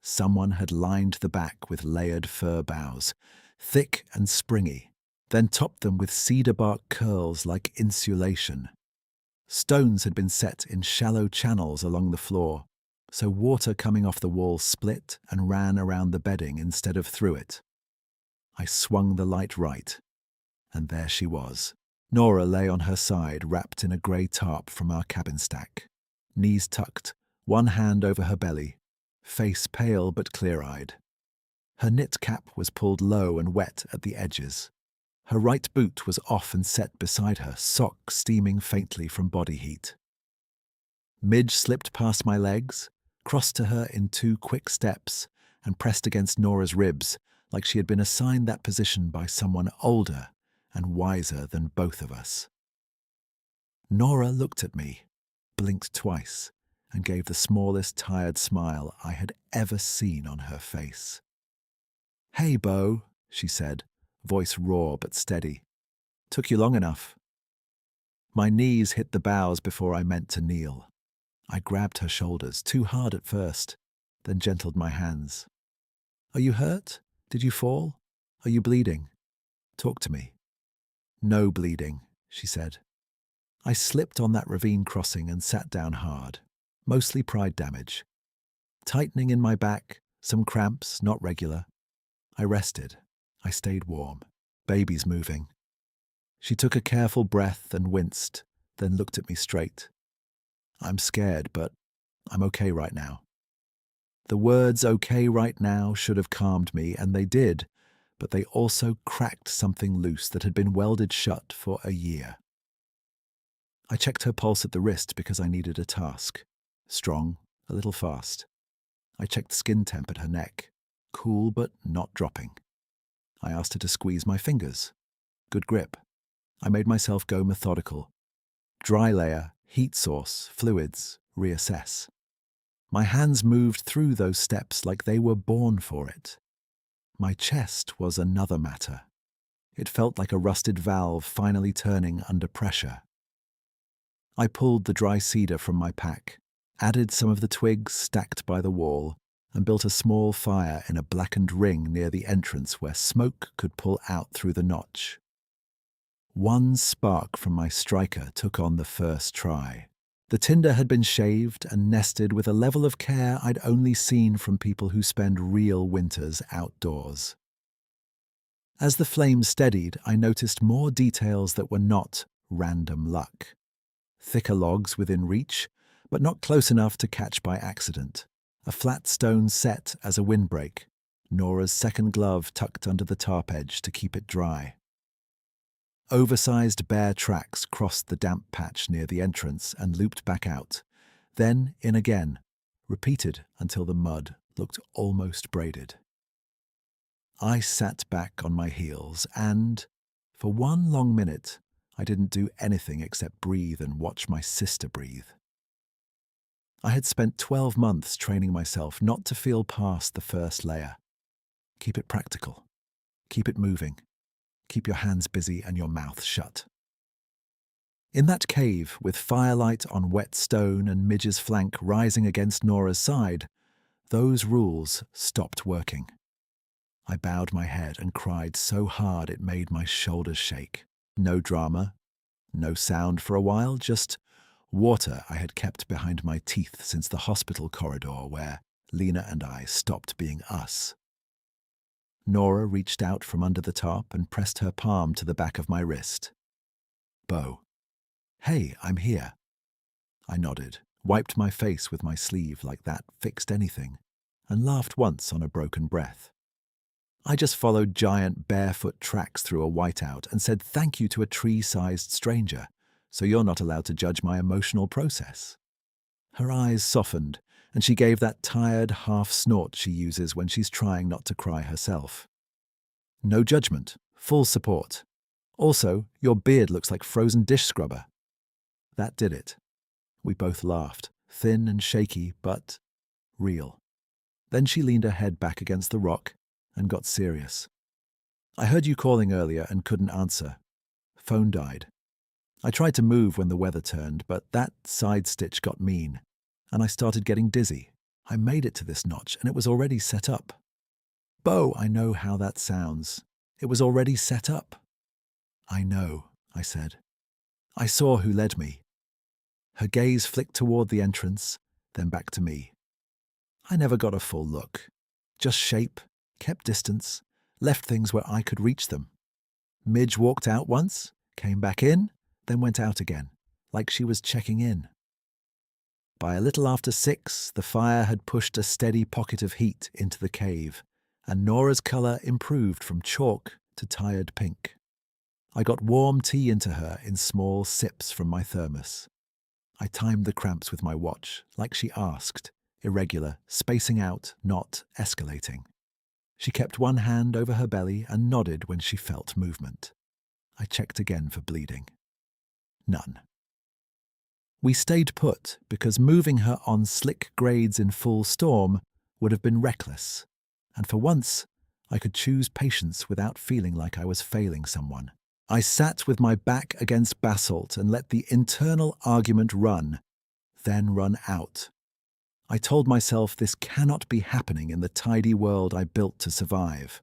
Someone had lined the back with layered fir boughs, thick and springy, then topped them with cedar bark curls like insulation. Stones had been set in shallow channels along the floor, so water coming off the wall split and ran around the bedding instead of through it. I swung the light right, and there she was. Nora lay on her side, wrapped in a grey tarp from our cabin stack, knees tucked, one hand over her belly, face pale but clear-eyed. Her knit cap was pulled low and wet at the edges. Her right boot was off and set beside her, sock steaming faintly from body heat. Midge slipped past my legs, crossed to her in 2 quick steps, and pressed against Nora's ribs like she had been assigned that position by someone older and wiser than both of us. Nora looked at me, blinked twice, and gave the smallest tired smile I had ever seen on her face. "Hey, Bo," she said, voice raw but steady. "Took you long enough." My knees hit the boughs before I meant to kneel. I grabbed her shoulders, too hard at first, then gentled my hands. "Are you hurt? Did you fall? Are you bleeding? Talk to me." "No bleeding," she said. I slipped on that ravine crossing and sat down hard, mostly pride damage. Tightening in my back, some cramps, not regular. I rested. I stayed warm. Baby's moving. She took a careful breath and winced, then looked at me straight. "I'm scared, but I'm okay right now." The words "okay right now" should have calmed me, and they did, but they also cracked something loose that had been welded shut for a year. I checked her pulse at the wrist because I needed a task. Strong, a little fast. I checked skin temp at her neck. Cool, but not dropping. I asked her to squeeze my fingers. Good grip. I made myself go methodical. Dry layer, heat source, fluids, reassess. My hands moved through those steps like they were born for it. My chest was another matter. It felt like a rusted valve finally turning under pressure. I pulled the dry cedar from my pack, added some of the twigs stacked by the wall, and built a small fire in a blackened ring near the entrance where smoke could pull out through the notch. One spark from my striker took on the first try. The tinder had been shaved and nested with a level of care I'd only seen from people who spend real winters outdoors. As the flame steadied, I noticed more details that were not random luck. Thicker logs within reach, but not close enough to catch by accident. A flat stone set as a windbreak, Nora's second glove tucked under the tarp edge to keep it dry. Oversized bare tracks crossed the damp patch near the entrance and looped back out, then in again, repeated until the mud looked almost braided. I sat back on my heels and, for one long minute, I didn't do anything except breathe and watch my sister breathe. I had spent 12 months training myself not to feel past the first layer. Keep it practical. Keep it moving. Keep your hands busy and your mouth shut. In that cave, with firelight on wet stone and Midge's flank rising against Nora's side, those rules stopped working. I bowed my head and cried so hard it made my shoulders shake. No drama, no sound for a while, just water I had kept behind my teeth since the hospital corridor where Lena and I stopped being us. Nora reached out from under the tarp and pressed her palm to the back of my wrist. Bo. Hey, I'm here. I nodded, wiped my face with my sleeve like that fixed anything, and laughed once on a broken breath. I just followed giant barefoot tracks through a whiteout and said thank you to a tree-sized stranger, so you're not allowed to judge my emotional process. Her eyes softened, and she gave that tired half snort she uses when she's trying not to cry herself. No judgment, full support. Also, your beard looks like frozen dish scrubber. That did it. We both laughed, thin and shaky, but real. Then she leaned her head back against the rock and got serious. I heard you calling earlier and couldn't answer. Phone died. I tried to move when the weather turned, but that side stitch got mean, and I started getting dizzy. I made it to this notch, and it was already set up. Bo, I know how that sounds. It was already set up. I know, I said. I saw who led me. Her gaze flicked toward the entrance, then back to me. I never got a full look. Just shape, kept distance, left things where I could reach them. Midge walked out once, came back in, then went out again, like she was checking in. By a little after 6, the fire had pushed a steady pocket of heat into the cave, and Nora's colour improved from chalk to tired pink. I got warm tea into her in small sips from my thermos. I timed the cramps with my watch, like she asked, irregular, spacing out, not escalating. She kept one hand over her belly and nodded when she felt movement. I checked again for bleeding. None. We stayed put because moving her on slick grades in full storm would have been reckless, and for once I could choose patience without feeling like I was failing someone. I sat with my back against basalt and let the internal argument run, then run out. I told myself this cannot be happening in the tidy world I built to survive.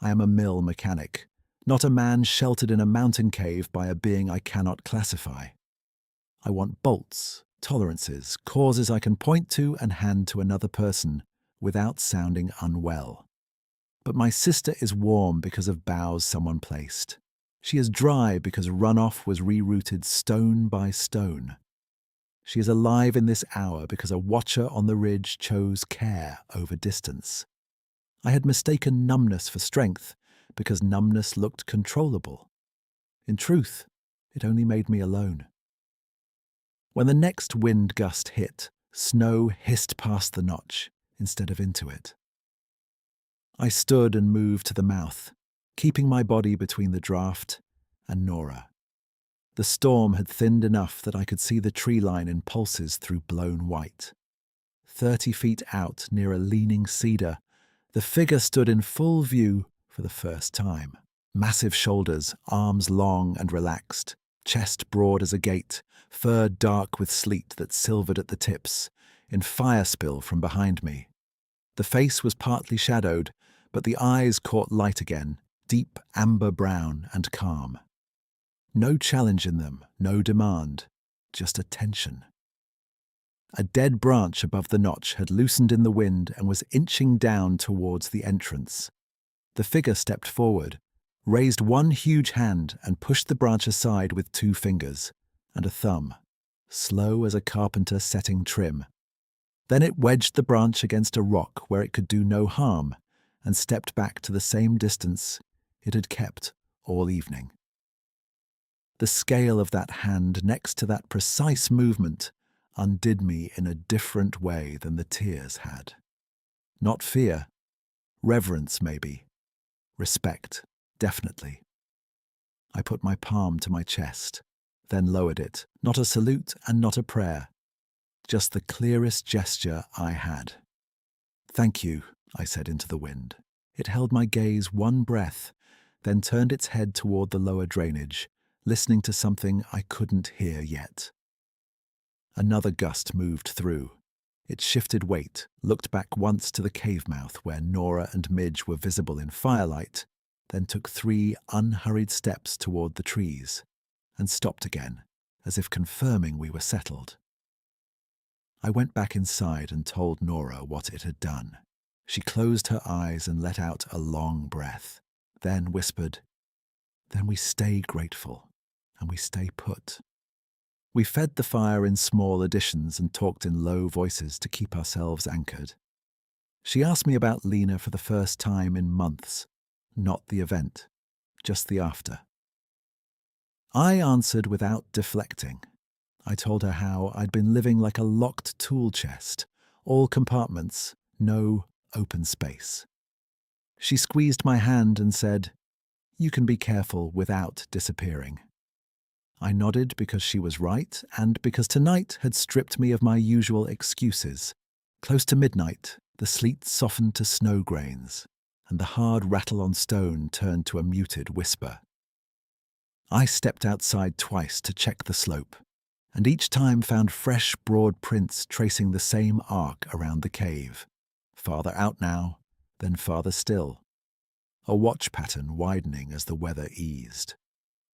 I am a mill mechanic, not a man sheltered in a mountain cave by a being I cannot classify. I want bolts, tolerances, causes I can point to and hand to another person without sounding unwell. But my sister is warm because of boughs someone placed. She is dry because runoff was rerouted stone by stone. She is alive in this hour because a watcher on the ridge chose care over distance. I had mistaken numbness for strength because numbness looked controllable. In truth, it only made me alone. When the next wind gust hit, snow hissed past the notch instead of into it. I stood and moved to the mouth, keeping my body between the draft and Nora. The storm had thinned enough that I could see the tree line in pulses through blown white. 30 feet out, near a leaning cedar, the figure stood in full view for the first time. Massive shoulders, arms long and relaxed, chest broad as a gate, fur dark with sleet that silvered at the tips, in fire spill from behind me. The face was partly shadowed, but the eyes caught light again, deep amber brown and calm. No challenge in them, no demand, just attention. A dead branch above the notch had loosened in the wind and was inching down towards the entrance. The figure stepped forward, raised one huge hand and pushed the branch aside with 2 fingers and a thumb, slow as a carpenter setting trim. Then it wedged the branch against a rock where it could do no harm and stepped back to the same distance it had kept all evening. The scale of that hand next to that precise movement undid me in a different way than the tears had. Not fear, reverence maybe, respect, definitely. I put my palm to my chest, then lowered it, not a salute and not a prayer, just the clearest gesture I had. "Thank you," I said into the wind. It held my gaze one breath, then turned its head toward the lower drainage, listening to something I couldn't hear yet. Another gust moved through. It shifted weight, looked back once to the cave mouth where Nora and Midge were visible in firelight, then took 3 unhurried steps toward the trees, and stopped again, as if confirming we were settled. I went back inside and told Nora what it had done. She closed her eyes and let out a long breath, then whispered, "Then we stay grateful, and we stay put." We fed the fire in small additions and talked in low voices to keep ourselves anchored. She asked me about Lena for the first time in months, not the event, just the after. I answered without deflecting. I told her how I'd been living like a locked tool chest, all compartments, no open space. She squeezed my hand and said, "You can be careful without disappearing." I nodded because she was right and because tonight had stripped me of my usual excuses. Close to midnight, the sleet softened to snow grains, and the hard rattle on stone turned to a muted whisper. I stepped outside twice to check the slope, and each time found fresh, broad prints tracing the same arc around the cave. Farther out now, then farther still. A watch pattern widening as the weather eased.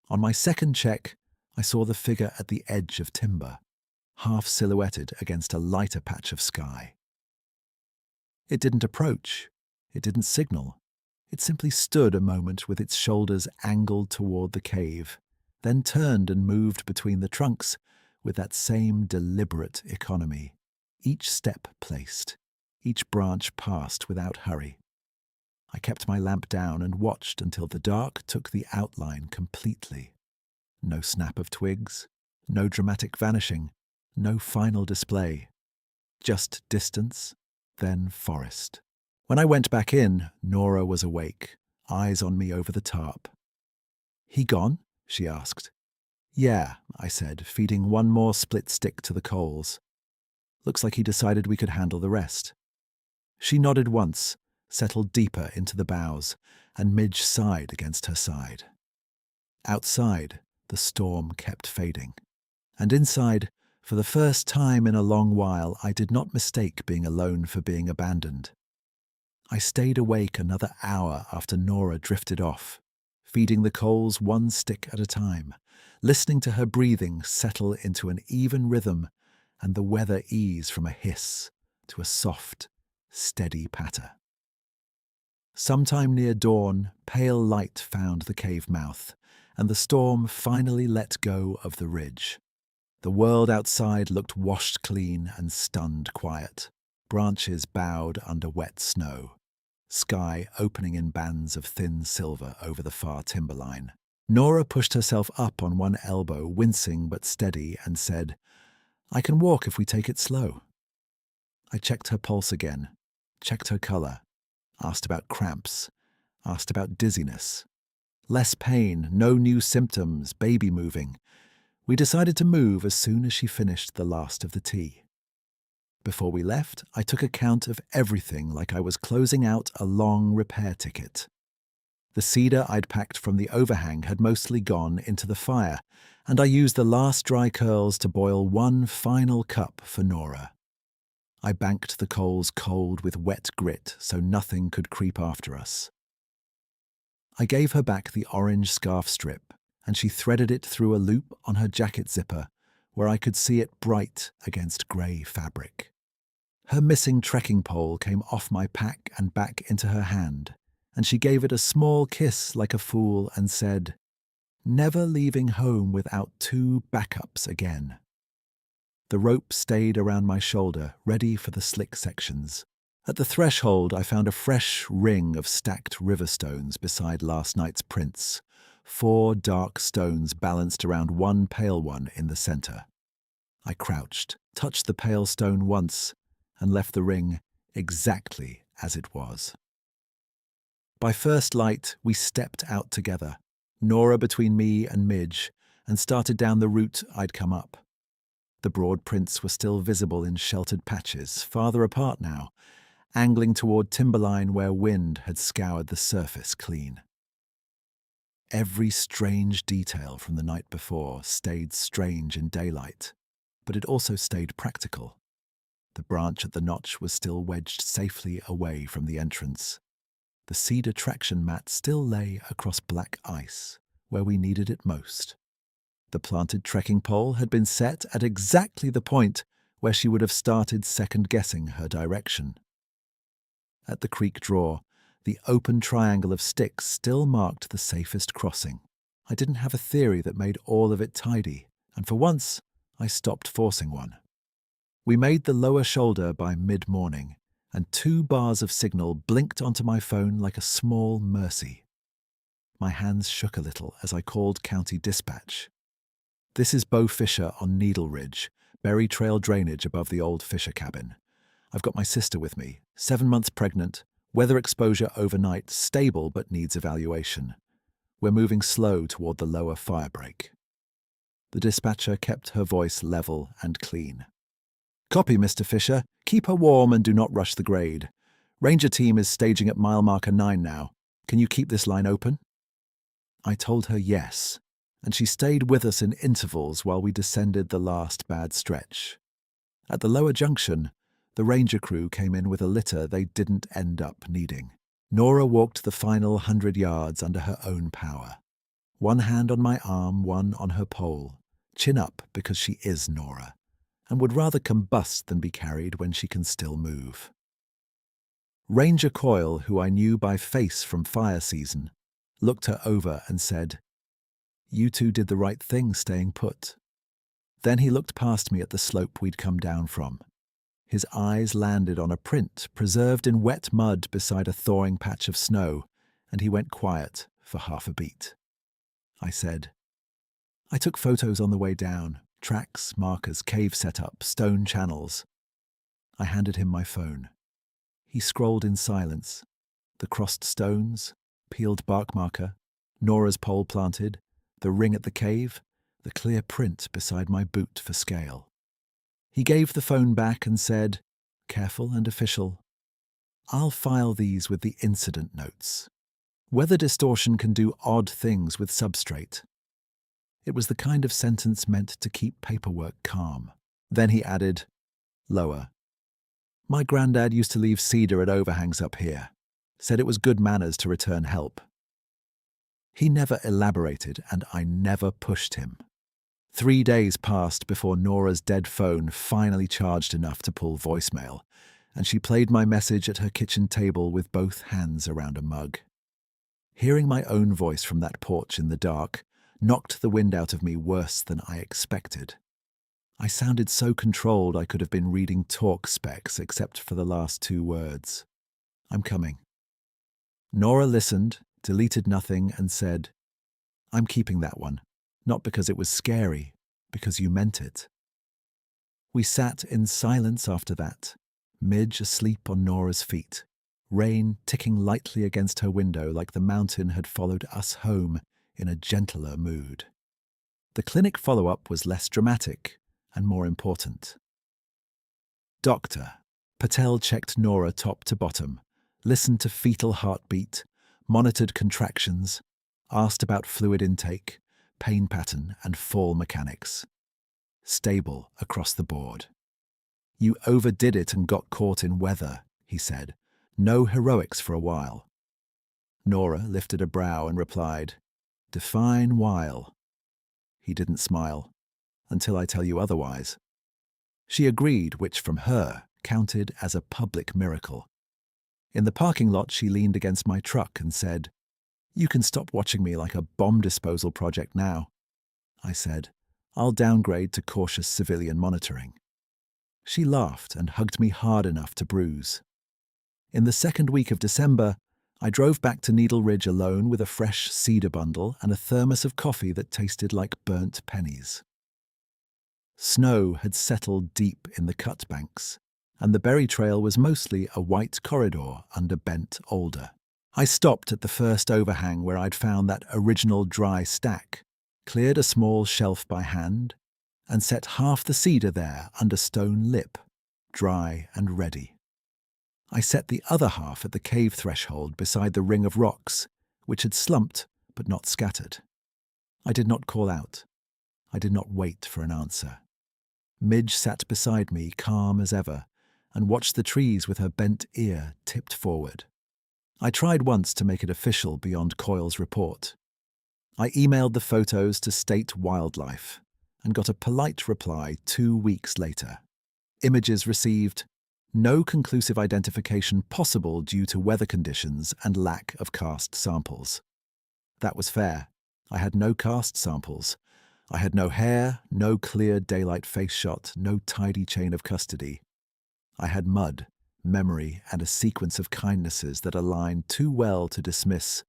On my second check, I saw the figure at the edge of timber, half silhouetted against a lighter patch of sky. It didn't approach. It didn't signal. It simply stood a moment with its shoulders angled toward the cave, then turned and moved between the trunks with that same deliberate economy, each step placed, each branch passed without hurry. I kept my lamp down and watched until the dark took the outline completely. No snap of twigs, no dramatic vanishing, no final display. Just distance, then forest. When I went back in, Nora was awake, eyes on me over the tarp. "He gone?" she asked. "Yeah," I said, feeding one more split stick to the coals. "Looks like he decided we could handle the rest." She nodded once, settled deeper into the boughs, and Midge sighed against her side. Outside, the storm kept fading. And inside, for the first time in a long while, I did not mistake being alone for being abandoned. I stayed awake another hour after Nora drifted off, feeding the coals one stick at a time, listening to her breathing settle into an even rhythm and the weather ease from a hiss to a soft, steady patter. Sometime near dawn, pale light found the cave mouth, and the storm finally let go of the ridge. The world outside looked washed clean and stunned quiet, branches bowed under wet snow, sky opening in bands of thin silver over the far timberline. Nora pushed herself up on one elbow, wincing but steady, and said, "I can walk if we take it slow." I checked her pulse again, checked her color, asked about cramps, asked about dizziness, Less pain, no new symptoms, baby moving. We decided to move as soon as she finished the last of the tea. Before we left, I took account of everything like I was closing out a long repair ticket. The cedar I'd packed from the overhang had mostly gone into the fire, and I used the last dry curls to boil one final cup for Nora. I banked the coals cold with wet grit so nothing could creep after us. I gave her back the orange scarf strip, and she threaded it through a loop on her jacket zipper, where I could see it bright against grey fabric. Her missing trekking pole came off my pack and back into her hand, and she gave it a small kiss like a fool and said, "Never leaving home without 2 backups again." The rope stayed around my shoulder, ready for the slick sections. At the threshold, I found a fresh ring of stacked river stones beside last night's prints, 4 dark stones balanced around one pale one in the center. I crouched, touched the pale stone once, and left the ring exactly as it was. By first light, we stepped out together, Nora between me and Midge, and started down the route I'd come up. The broad prints were still visible in sheltered patches, farther apart now, angling toward timberline where wind had scoured the surface clean. Every strange detail from the night before stayed strange in daylight, but it also stayed practical. The branch at the notch was still wedged safely away from the entrance. The cedar traction mat still lay across black ice, where we needed it most. The planted trekking pole had been set at exactly the point where she would have started second-guessing her direction. At the creek draw, the open triangle of sticks still marked the safest crossing. I didn't have a theory that made all of it tidy, and for once, I stopped forcing one. We made the lower shoulder by mid-morning, and 2 bars of signal blinked onto my phone like a small mercy. My hands shook a little as I called County Dispatch. "This is Beau Fisher on Needle Ridge, Berry Trail drainage above the old Fisher cabin. I've got my sister with me, 7 months pregnant, weather exposure overnight, stable but needs evaluation. We're moving slow toward the lower fire break." The dispatcher kept her voice level and clean. "Copy, Mr. Fisher. Keep her warm and do not rush the grade. Ranger team is staging at mile marker 9 now. Can you keep this line open?" I told her yes, and she stayed with us in intervals while we descended the last bad stretch. At the lower junction, the ranger crew came in with a litter they didn't end up needing. Nora walked the final 100 yards under her own power. One hand on my arm, one on her pole, chin up because she is Nora, and would rather combust than be carried when she can still move. Ranger Coyle, who I knew by face from fire season, looked her over and said, "You two did the right thing staying put." Then he looked past me at the slope we'd come down from. His eyes landed on a print preserved in wet mud beside a thawing patch of snow, and he went quiet for half a beat. I said, "I took photos on the way down, tracks, markers, cave setup, stone channels." I handed him my phone. He scrolled in silence. The crossed stones, peeled bark marker, Nora's pole planted, the ring at the cave, the clear print beside my boot for scale. He gave the phone back and said, careful and official, "I'll file these with the incident notes. Weather distortion can do odd things with substrate." It was the kind of sentence meant to keep paperwork calm. Then he added, "Lower. My granddad used to leave cedar at overhangs up here. Said it was good manners to return help." He never elaborated, and I never pushed him. 3 days passed before Nora's dead phone finally charged enough to pull voicemail, and she played my message at her kitchen table with both hands around a mug. Hearing my own voice from that porch in the dark knocked the wind out of me worse than I expected. I sounded so controlled I could have been reading talk specs except for the last 2 words. "I'm coming." Nora listened, deleted nothing, and said, "I'm keeping that one, not because it was scary, because you meant it." We sat in silence after that, Midge asleep on Nora's feet, rain ticking lightly against her window like the mountain had followed us home in a gentler mood. The clinic follow-up was less dramatic and more important. Doctor. Patel checked Nora top to bottom, listened to fetal heartbeat, monitored contractions, asked about fluid intake, pain pattern, and fall mechanics. Stable across the board. You overdid it and got caught in weather, he said. No heroics for a while. Nora lifted a brow and replied, Define while. He didn't smile. Until I tell you otherwise. She agreed, which from her counted as a public miracle. In the parking lot, she leaned against my truck and said, You can stop watching me like a bomb disposal project now. I said, I'll downgrade to cautious civilian monitoring. She laughed and hugged me hard enough to bruise. In the second week of December, I drove back to Needle Ridge alone with a fresh cedar bundle and a thermos of coffee that tasted like burnt pennies. Snow had settled deep in the cut banks, and the berry trail was mostly a white corridor under bent alder. I stopped at the first overhang where I'd found that original dry stack, cleared a small shelf by hand, and set half the cedar there under stone lip, dry and ready. I set the other half at the cave threshold beside the ring of rocks, which had slumped but not scattered. I did not call out. I did not wait for an answer. Midge sat beside me, calm as ever, and watched the trees with her bent ear tipped forward. I tried once to make it official beyond Coyle's report. I emailed the photos to State Wildlife and got a polite reply 2 weeks later. Images received, no conclusive identification possible due to weather conditions and lack of cast samples. That was fair. I had no cast samples. I had no hair, no clear daylight face shot, no tidy chain of custody. I had mud, memory, and a sequence of kindnesses that aligned too well to dismiss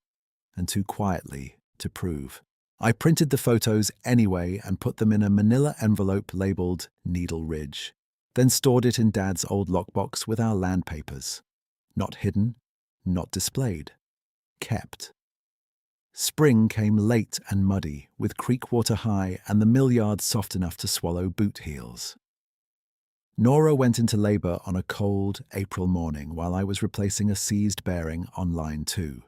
and too quietly to prove. I printed the photos anyway and put them in a manila envelope labeled Needle Ridge, then stored it in Dad's old lockbox with our land papers. Not hidden, not displayed, kept. Spring came late and muddy, with creek water high and the mill yard soft enough to swallow boot heels. Nora went into labour on a cold April morning while I was replacing a seized bearing on line 2.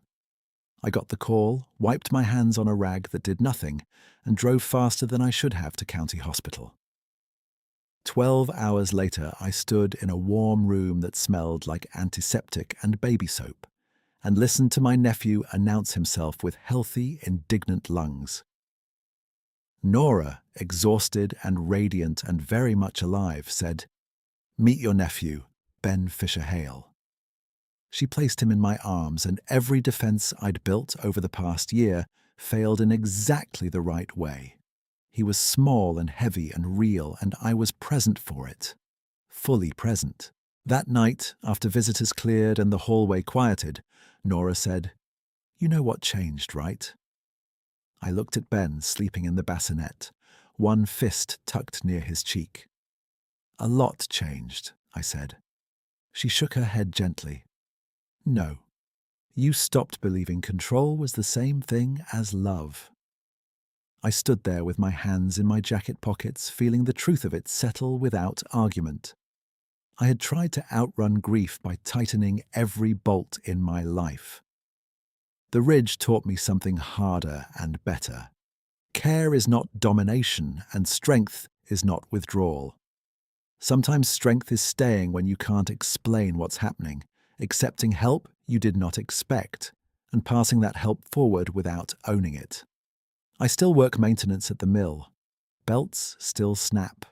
I got the call, wiped my hands on a rag that did nothing, and drove faster than I should have to County Hospital. 12 hours later, I stood in a warm room that smelled like antiseptic and baby soap, and listened to my nephew announce himself with healthy, indignant lungs. Nora, exhausted and radiant and very much alive, said, "Meet your nephew, Ben Fisher-Hale." She placed him in my arms, and every defense I'd built over the past year failed in exactly the right way. He was small and heavy and real, and I was present for it. Fully present. That night, after visitors cleared and the hallway quieted, Nora said, "You know what changed, right?" I looked at Ben sleeping in the bassinet, one fist tucked near his cheek. "A lot changed," I said. She shook her head gently. "No. You stopped believing control was the same thing as love." I stood there with my hands in my jacket pockets, feeling the truth of it settle without argument. I had tried to outrun grief by tightening every bolt in my life. The ridge taught me something harder and better. Care is not domination, and strength is not withdrawal. Sometimes strength is staying when you can't explain what's happening, accepting help you did not expect, and passing that help forward without owning it. I still work maintenance at the mill. Belts still snap.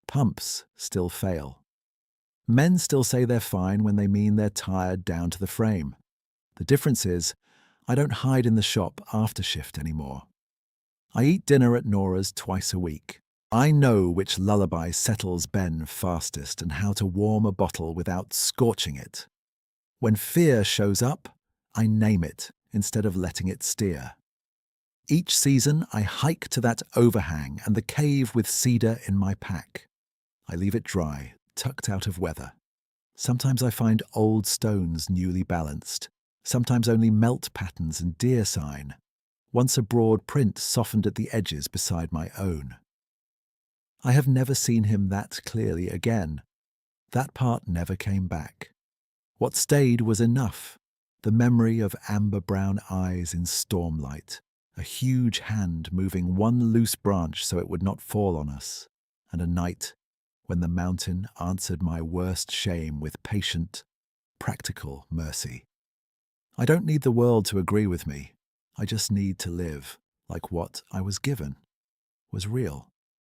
Pumps still fail. Men still say they're fine when they mean they're tired down to the frame. The difference is, I don't hide in the shop after shift anymore. I eat dinner at Nora's twice a week. I know which lullaby settles Ben fastest and how to warm a bottle without scorching it. When fear shows up, I name it instead of letting it steer. Each season, I hike to that overhang and the cave with cedar in my pack. I leave it dry, tucked out of weather. Sometimes I find old stones newly balanced, sometimes only melt patterns and deer sign, once a broad print softened at the edges beside my own. I have never seen him that clearly again. That part never came back. What stayed was enough: the memory of amber-brown eyes in stormlight, a huge hand moving one loose branch so it would not fall on us, and a night when the mountain answered my worst shame with patient, practical mercy. I don't need the world to agree with me. I just need to live like what I was given was real.